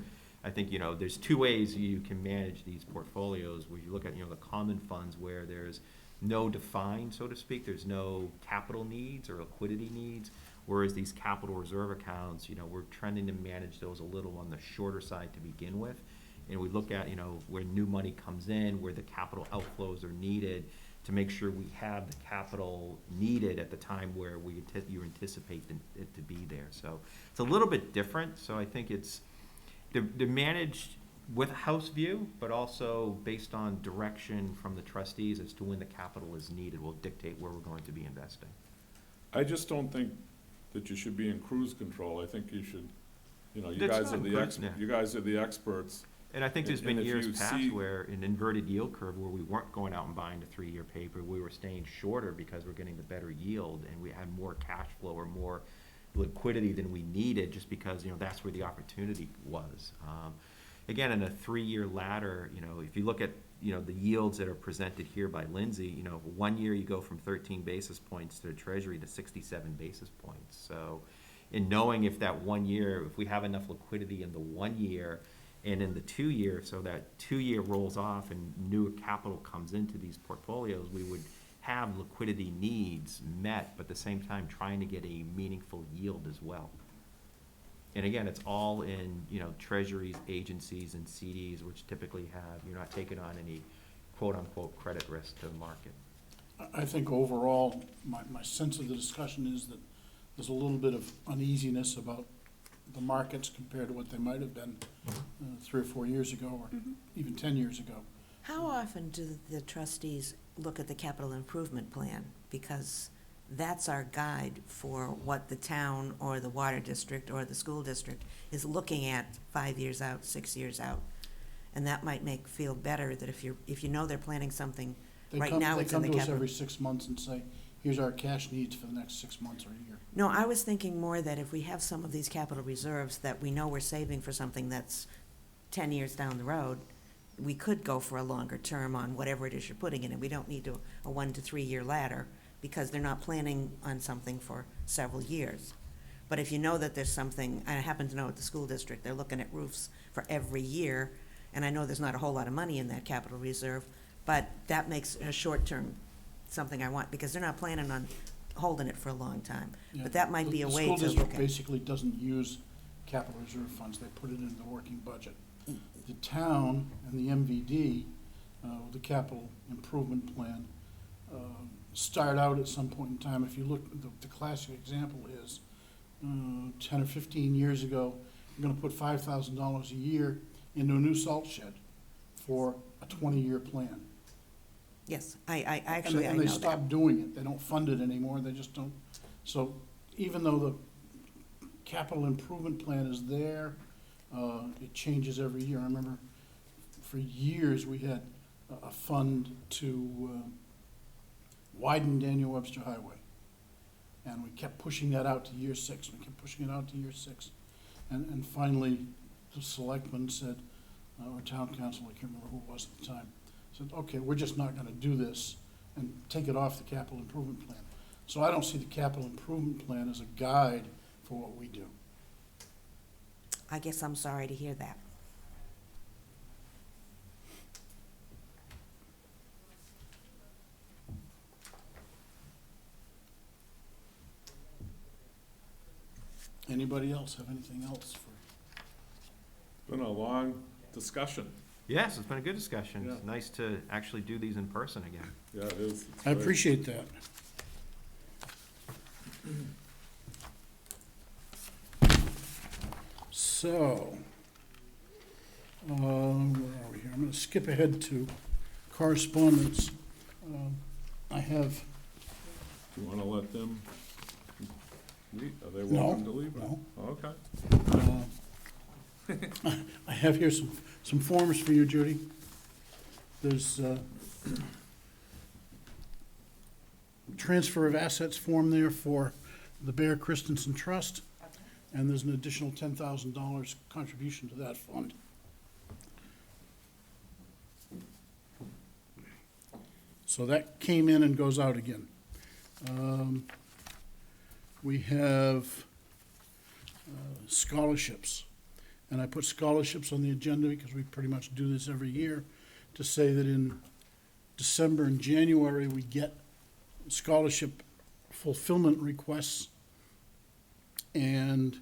I think, you know, there's two ways you can manage these portfolios, where you look at, you know, the common funds where there's no defined, so to speak, there's no capital needs or liquidity needs, whereas these capital reserve accounts, you know, we're trending to manage those a little on the shorter side to begin with. And we look at, you know, where new money comes in, where the capital outflows are needed, to make sure we have the capital needed at the time where you anticipate it to be there. So it's a little bit different. So I think they're managed with a house view, but also based on direction from the trustees as to when the capital is needed will dictate where we're going to be investing. I just don't think that you should be in cruise control. I think you should, you know, you That's guys are not the cruise, yeah. you guys are the experts. And I think there's And been if years you past see- where an inverted yield curve, where we weren't going out and buying the 3-year paper, we were staying shorter because we're getting the better yield, and we had more cash flow or more liquidity than we needed, just because, you know, that's where the opportunity was. Again, in a 3-year ladder, you know, if you look at, you know, the yields that are presented here by Lindsay, you know, 1 year you go from 13 basis points to the treasury to 67 basis points. So in knowing if that 1 year, if we have enough liquidity in the 1 year and in the 2 year, so that 2 year rolls off and new capital comes into these portfolios, we would have liquidity needs met, but at the same time trying to get a meaningful yield as well. And again, it's all in, you know, treasuries, agencies, and CDs, which typically you're not taking on any quote-unquote credit risk to the market. I think overall, my sense of the discussion is that there's a little bit of uneasiness about the markets compared to what they might have been 3 or 4 years ago, or even 10 years ago. How often do the trustees look at the capital improvement plan? Because that's our guide for what the town or the water district or the school district is looking at 5 years out, 6 years out. And that might feel better that if you know they're planning something right now, it's in the They come to us capital. every 6 months and say, here's our cash needs for the next 6 months or a year. No, I was thinking more that if we have some of these capital reserves that we know we're saving for something that's 10 years down the road, we could go for a longer term on whatever it is you're putting in it. We don't need a 1 to 3 year ladder, because they're not planning on something for several years. But if you know that there's something, I happen to know at the school district, they're looking at roofs for every year, and I know there's not a whole lot of money in that capital reserve, but that makes a short term something I want, because they're not planning on holding it for a long time. Yeah, But that might be a way to The school look district at. basically doesn't use capital reserve funds, they put it in the working budget. The town and the MVD, the capital improvement plan, start out at some point in time. If you look, the classic example is 10 or 15 years ago, you're gonna put $5,000 a year into a new salt shed for a 20-year plan. Yes, I actually, I And know they that. stopped doing it. They don't fund it anymore. They just don't. So even though the capital improvement plan is there, it changes every year. I remember for years we had a fund to widen Daniel Webster Highway. And we kept pushing that out to year 6, we kept pushing it out to year 6. And finally, the selectman said, or town council, I can't remember who it was at the time, said, okay, we're just not gonna do this and take it off the capital improvement plan. So I don't see the capital improvement plan as a guide for what we do. I guess I'm sorry to hear that. Anybody else have anything else for? Been a long discussion. Yes, it's been a good discussion. It's Yeah. nice to actually do these in person again. Yeah, it is. It's I great. appreciate that. So, where are we here? I'm gonna skip ahead to correspondence. I have, Do you wanna let them leave? Are they No, welcome to leave? no. Okay. I have here some forms for you, Judy. There's transfer of assets form there for the Bear Christensen Trust, and there's an additional $10,000 contribution to that fund. So that came in and goes out again. We have scholarships. And I put scholarships on the agenda because we pretty much do this every year, to say that in December and January, we get scholarship fulfillment requests, and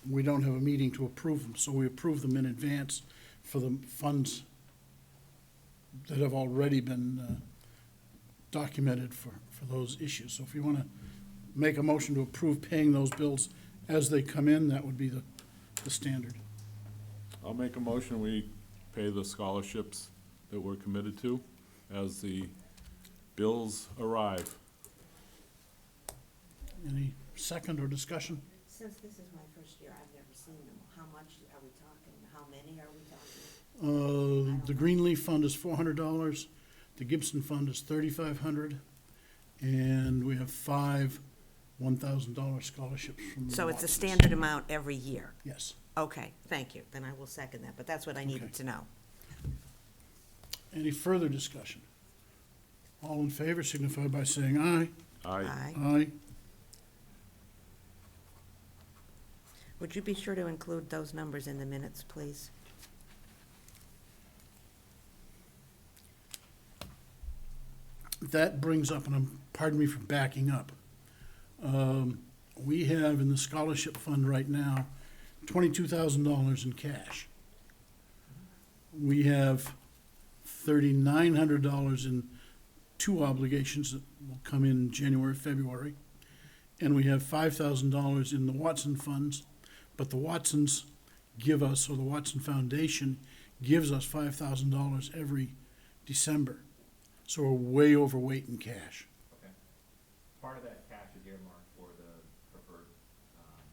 we don't have a meeting to approve them, so we approve them in advance for the funds that have already been documented for those issues. So if you want to make a motion to approve paying those bills as they come in, that would be the standard. I'll make a motion, we pay the scholarships that we're committed to as the bills arrive. Any second or discussion? Since this is my first year, I've never seen them. How much are we talking? How many are we talking? The Greenleaf Fund is $400, the Gibson Fund is $3,500, and we have 5 $1,000 scholarships from the So it's a Watsons. standard amount every year? Yes. Okay, thank you. Then I will second that, but that's what I needed Okay. to know. Any further discussion? All in favor signify by saying aye. Aye. Aye. Would you be sure to include those numbers in the minutes, please? That brings up, and pardon me for backing up. We have in the scholarship fund right now $22,000 in cash. We have $3,900 in 2 obligations that will come in January, February. And we have $5,000 in the Watson funds, but the Watsons give us, or the Watson Foundation gives us $5,000 every December. So we're way overweight in cash. Okay. Part of that cash is earmarked for the preferred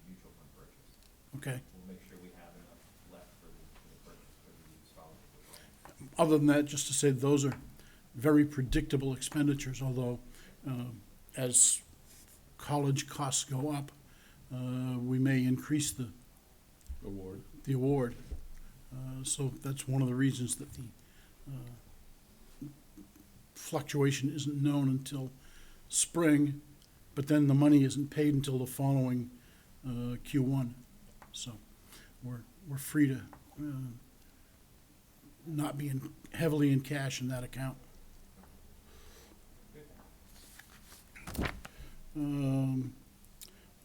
mutual fund purchase. Okay. We'll make sure we have enough left for the purchase for the scholarship. Other than that, just to say those are very predictable expenditures, although as college costs go up, we may increase the Award. award. So that's one of the reasons that the fluctuation isn't known until spring, but then the money isn't paid until the following Q1. So we're free to not be heavily in cash in that account.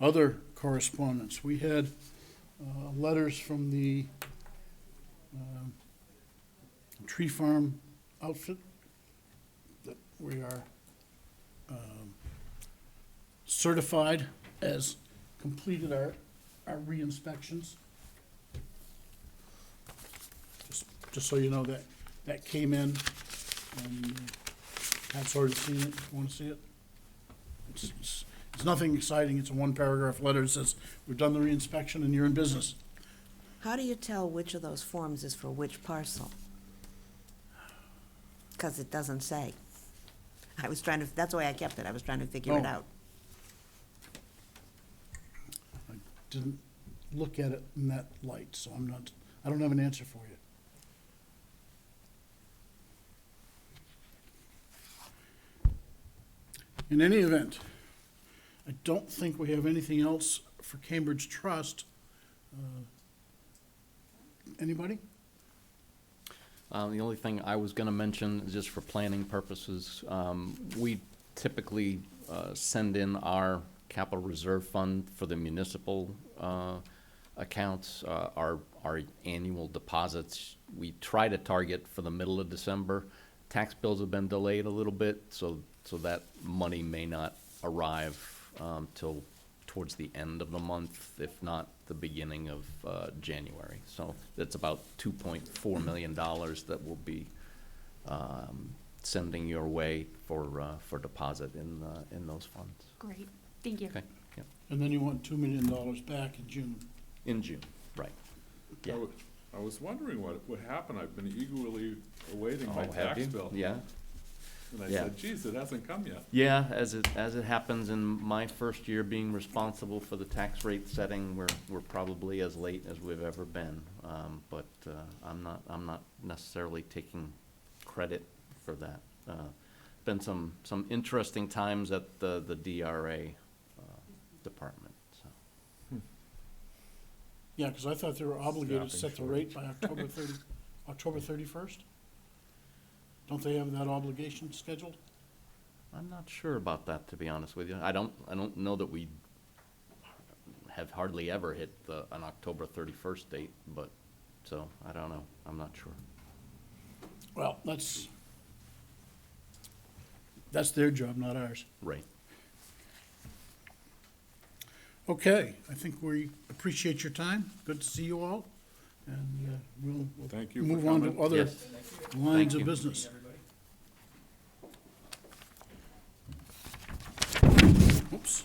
Other correspondence, we had letters from the tree farm outfit that we are certified as completed our re-inspections. Just so you know, that came in, and Pat's already seen it, if you want to see it. It's nothing exciting, it's a 1-paragraph letter that says, we've done the re-inspection and you're in business. How do you tell which of those forms is for which parcel? Because it doesn't say. I was trying to, that's why I kept it. I was trying to figure it Oh. out. I didn't look at it in that light, so I don't have an answer for you. In any event, I don't think we have anything else for Cambridge Trust. Anybody? The only thing I was gonna mention, is just for planning purposes, we typically send in our capital reserve fund for the municipal accounts, our annual deposits. We try to target for the middle of December. Tax bills have been delayed a little bit, so that money may not arrive till towards the end of the month, if not the beginning of January. So that's about $2.4 million that we'll be sending your way for deposit in those funds. Great, thank you. Okay, yep, And then you want $2 million back in June. in June, right. Yeah. I was wondering what would happen. I've been eagerly awaiting my Oh, have tax you? bill. Yeah. And I Yeah. said, geez, it hasn't come yet. Yeah, as it happens in my first year being responsible for the tax rate setting, we're probably as late as we've ever been. But I'm not necessarily taking credit for that. Been some interesting times at the DRA department, so. Yeah, because I thought they were obligated to Staffing set the rate by October 31st. Don't they have that obligation scheduled? I'm not sure about that, to be honest with you. I don't know that we have hardly ever hit an October 31st date, but, so, I don't know. I'm not sure. Well, that's their job, not ours. Right. Okay, I think we appreciate your time. Good to see you all. And we'll Thank you for move on to coming. other Yes. lines Thank of you. business. Oops.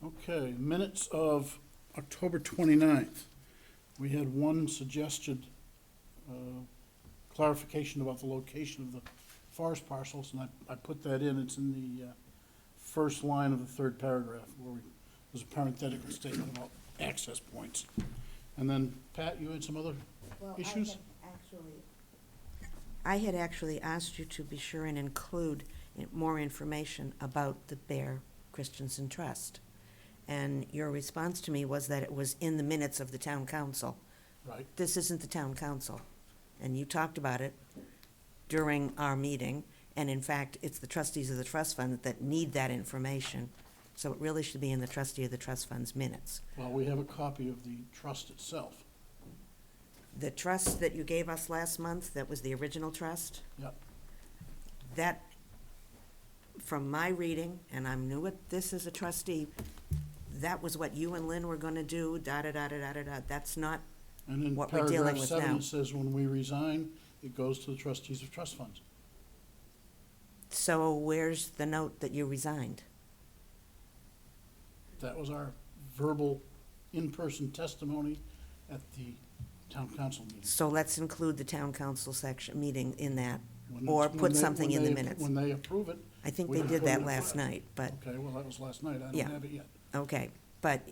Okay, minutes of October 29th. We had one suggested clarification about the location of the forest parcels, and I put that in. It's in the first line of the third paragraph, where there's a parenthetical statement about access points. And then, Pat, you had some other issues? I had actually asked you to be sure and include more information about the Bear Christensen Trust. And your response to me was that it was in the minutes of the town council. Right. This isn't the town council. And you talked about it during our meeting, and in fact, it's the trustees of the trust fund that need that information. So it really should be in the trustee of the trust fund's minutes. Well, we have a copy of the trust itself. The trust that you gave us last month, that was the original trust, Yep. that, from my reading, and I'm new at this as a trustee, that was what you and Lynn were gonna do, da-da-da-da-da-da-da. That's not, And in What we're dealing paragraph with 7, now. it says when we resign, it goes to the trustees of trust funds. so where's the note that you resigned? That was our verbal, in-person testimony at the town council meeting. So let's include the town council section, meeting in that, When or it's- when put they- something when in the they- minutes. When they approve it, I think we they can did put it that in last file. night, but, okay, well, that was last night. I Yeah. don't have it yet. okay. But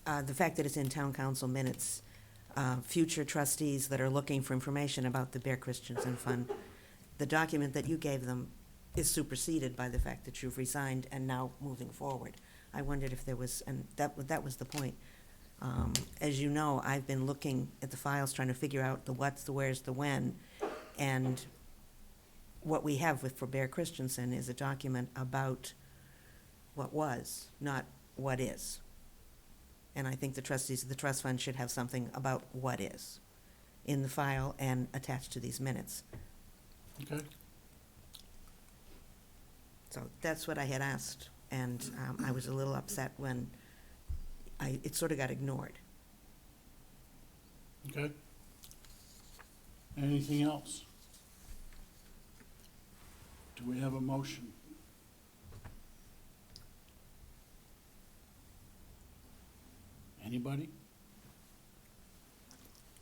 the fact that it's in town council minutes, future trustees that are looking for information about the Bear Christensen Fund, the document that you gave them is superseded by the fact that you've resigned and now moving forward. I wondered if there was, and that was the point. As you know, I've been looking at the files, trying to figure out the what's, the where's, the when, and what we have for Bear Christensen is a document about what was, not what is. And I think the trustees of the trust fund should have something about what is in the file and attached to these minutes. Okay? So that's what I had asked, and I was a little upset when it sort of got ignored. Okay? Anything else? Do we have a motion? Anybody?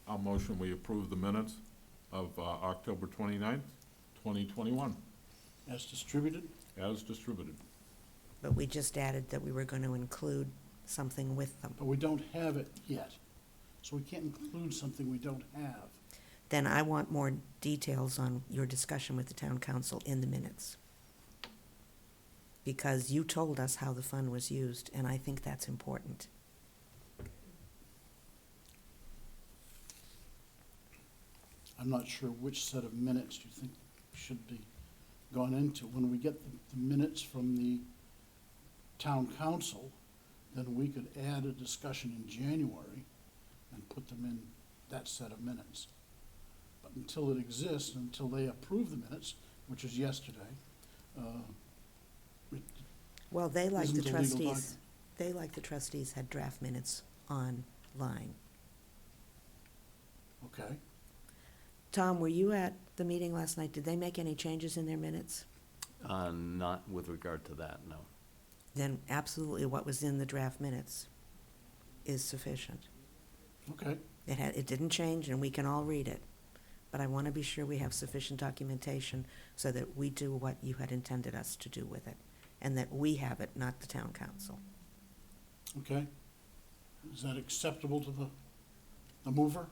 I'll motion we approve the minutes of October 29th, 2021, As distributed? as distributed. But we just added that we were going to include something with them. But we don't have it yet. So we can't include something we don't have. Then I want more details on your discussion with the town council in the minutes. Because you told us how the fund was used, and I think that's important. I'm not sure which set of minutes you think should be gone into. When we get the minutes from the town council, then we could add a discussion in January and put them in that set of minutes. But until it exists, until they approve the minutes, which is yesterday, it Well, they, like the isn't a legal trustees, document. they, like the trustees, had draft minutes online. Okay? Tom, were you at the meeting last night? Did they make any changes in their minutes? Not with regard to that, no. Then absolutely what was in the draft minutes is sufficient. Okay. It didn't change, and we can all read it. But I want to be sure we have sufficient documentation so that we do what you had intended us to do with it, and that we have it, not the town council. Okay. Is that acceptable to the mover?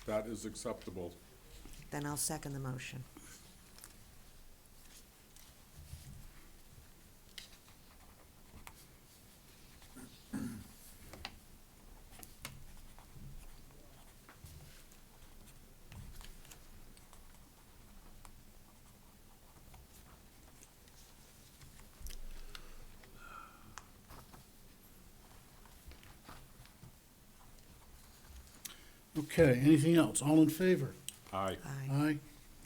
That is acceptable. Then I'll second the motion. Okay, anything else? All in favor? Aye. Aye. Aye,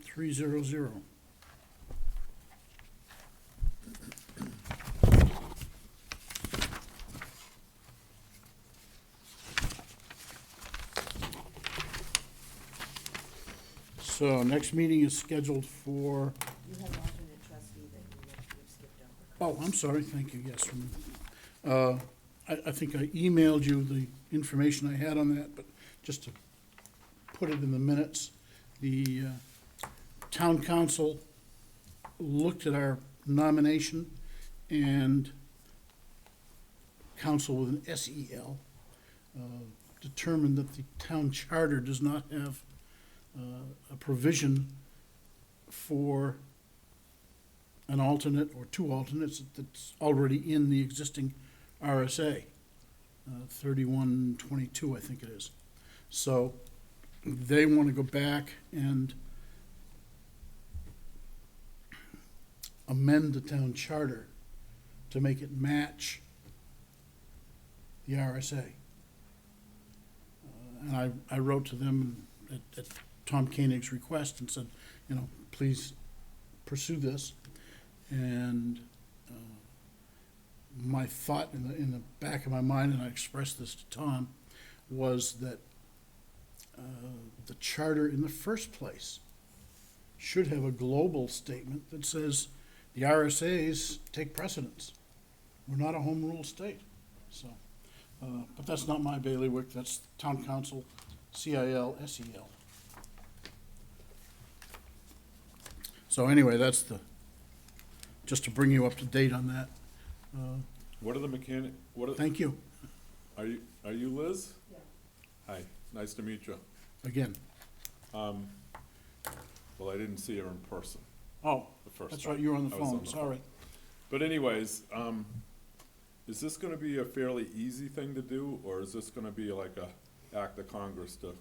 300. So next meeting is scheduled for, You have alternate trustee that you've skipped over. oh, I'm sorry, thank you, yes. I think I emailed you the information I had on that, but just to put it in the minutes, the town council looked at our nomination, and council with an SEL determined that the town charter does not have a provision for an alternate or two alternates that's already in the existing RSA, 3122, I think it is. So they want to go back and amend the town charter to make it match the RSA. And I wrote to them at Tom Koenig's request and said, you know, please pursue this. And my thought in the back of my mind, and I expressed this to Tom, was that the charter in the first place should have a global statement that says the RSAs take precedence. We're not a home rule state. So, but that's not my bailiwick. That's town council, CIL, SEL. So anyway, that's just to bring you up to date on that. What are the mechanic, Thank you, are you Liz? Yeah. Hi, nice to meet you. again. Well, I didn't see her in person Oh, the first that's time. right, you were on the I was phone, sorry. But anyways, is this gonna be a fairly easy thing to do, or is this gonna be like a act of Congress to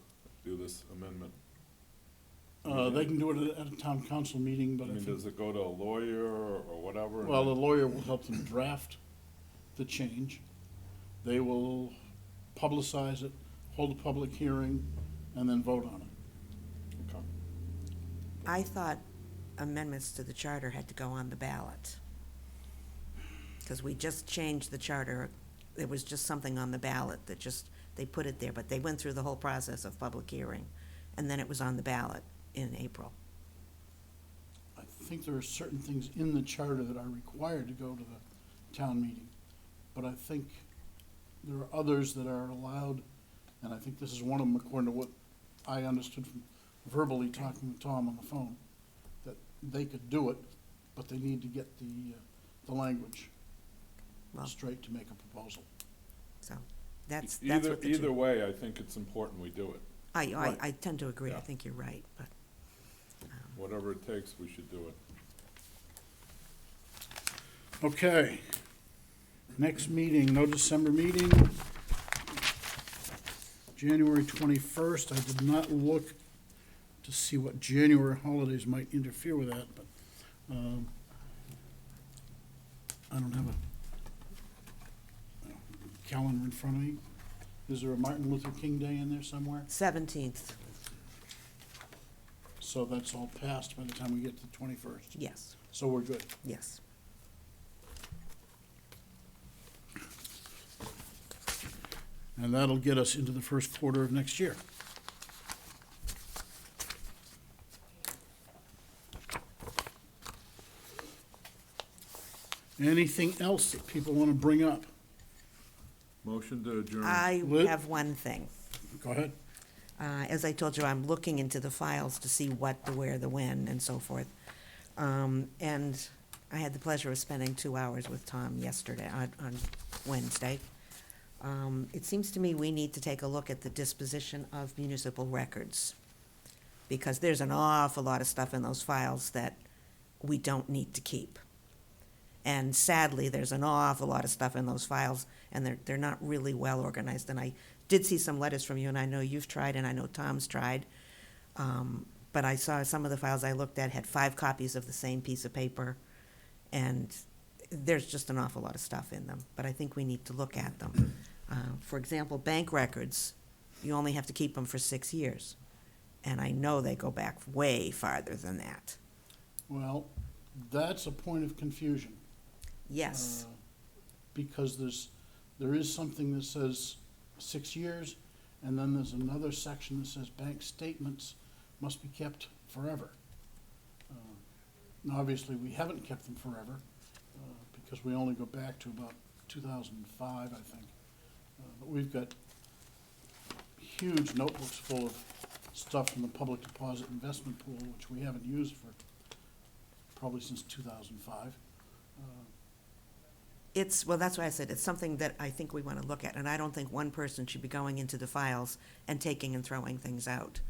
do this amendment? They can do it at a town council meeting, but I I mean, think, does it go to a lawyer or whatever? well, the lawyer will help them draft the change. They will publicize it, hold a public hearing, and then vote on it. Okay. I thought amendments to the charter had to go on the ballot. Because we just changed the charter. It was just something on the ballot that just, they put it there, but they went through the whole process of public hearing, and then it was on the ballot in April. I think there are certain things in the charter that are required to go to the town meeting, but I think there are others that are allowed, and I think this is one of them according to what I understood from verbally talking with Tom on the phone, that they could do it, but they need to get the language Well, straight to make a proposal. so, that's Either, what the either two. way, I think it's important we do it. I tend to agree. I Yeah. think you're right, but, Whatever it takes, we should do it. Okay. Next meeting, no December meeting. January 21st, I did not look to see what January holidays might interfere with that, but I don't have a calendar in front of me. Is there a Martin Luther King Day in there somewhere? 17th, So that's all passed by the time we get to the 21st. yes, So we're good. yes. And that'll get us into the first quarter of next year. Anything else that people want to bring up? Motion to adjourn. I Lit? have one thing. Go ahead. As I told you, I'm looking into the files to see what, the where, the when, and so forth. And I had the pleasure of spending 2 hours with Tom yesterday, on Wednesday. It seems to me we need to take a look at the disposition of municipal records, because there's an awful lot of stuff in those files that we don't need to keep. And sadly, there's an awful lot of stuff in those files, and they're not really well organized. And I did see some letters from you, and I know you've tried, and I know Tom's tried. But I saw some of the files I looked at had 5 copies of the same piece of paper, and there's just an awful lot of stuff in them. But I think we need to look at them. For example, bank records, you only have to keep them for 6 years. And I know they go back way farther than that. Well, that's a point of confusion. Yes, Because there is something that says 6 years, and then there's another section that says bank statements must be kept forever. Now, obviously, we haven't kept them forever, because we only go back to about 2005, I think. But we've got huge notebooks full of stuff from the public deposit investment pool, which we haven't used for probably since 2005. well, that's why I said it's something that I think we want to look at. And I don't think one person should be going into the files and taking and throwing things out.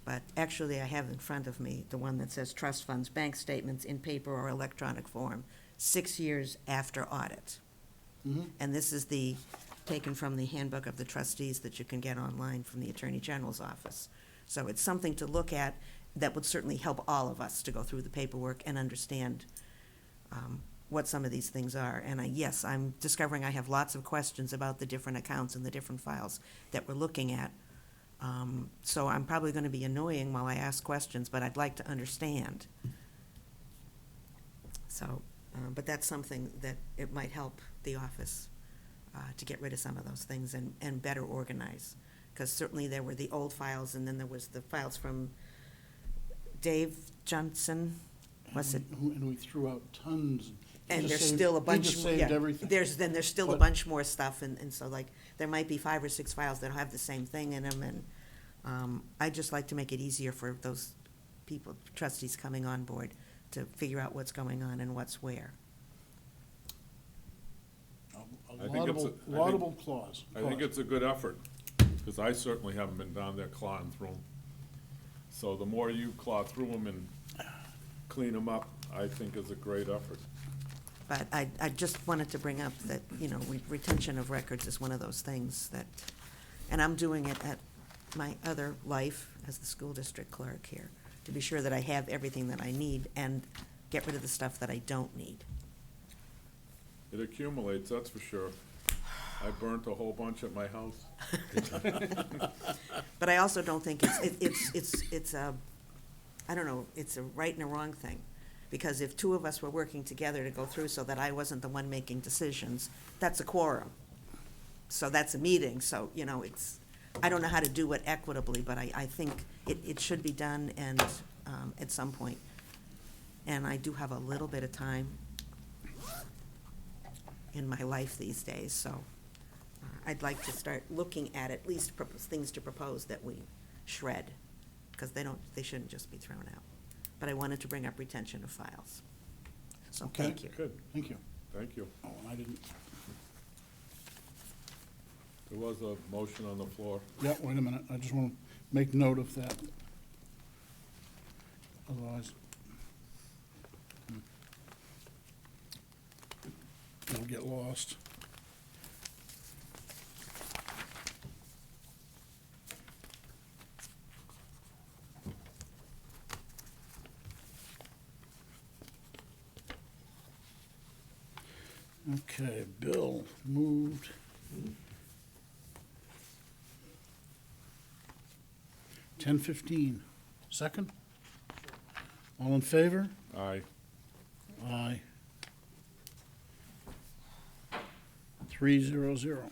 But actually, I have in front of me the one that says trust funds, bank statements in paper or electronic form, 6 years after audit. Mhm. And this is taken from the handbook of the trustees that you can get online from the Attorney General's office. So it's something to look at that would certainly help all of us to go through the paperwork and understand what some of these things are. And yes, I'm discovering I have lots of questions about the different accounts and the different files that we're looking at. So I'm probably going to be annoying while I ask questions, but I'd like to understand. So, but that's something that it might help the office to get rid of some of those things and better organize. Because certainly there were the old files, and then there was the files from Dave Johnson, was it? And we threw out tons. He And just there's saved- still a he bunch. just saved yeah, everything. There's still a But- bunch more stuff, and so like, there might be 5 or 6 files that have the same thing in them, and I'd just like to make it easier for those people, trustees coming on board, to figure out what's going on and what's where. A think it's laudable, a- laudable clause. I think it's a good effort, because I certainly haven't been down there clawing through them. So the more you claw through them and clean them up, I think is a great effort. But I just wanted to bring up that, retention of records is one of those things that, and I'm doing it at my other life as the school district clerk here, to be sure that I have everything that I need and get rid of the stuff that I don't need. It accumulates, that's for sure. I burnt a whole bunch at my house. But I also don't think it's I don't know, it's a right and a wrong thing. Because if two of us were working together to go through so that I wasn't the one making decisions, that's a quorum. So that's a meeting, so, you know, it's, I don't know how to do it equitably, but I think it should be done and, at some point. And I do have a little bit of time in my life these days, so I'd like to start looking at least things to propose that we shred, because they shouldn't just be thrown out. But I wanted to bring up retention of files. So, Okay. thank you. Good, Thank you. thank you. Oh, and I didn't, There was a motion on the floor. yeah, wait a minute, I just want to make note of that. Otherwise, it'll get lost. Okay, Bill moved. $10.15. Second? All in favor? Aye. Aye. 300.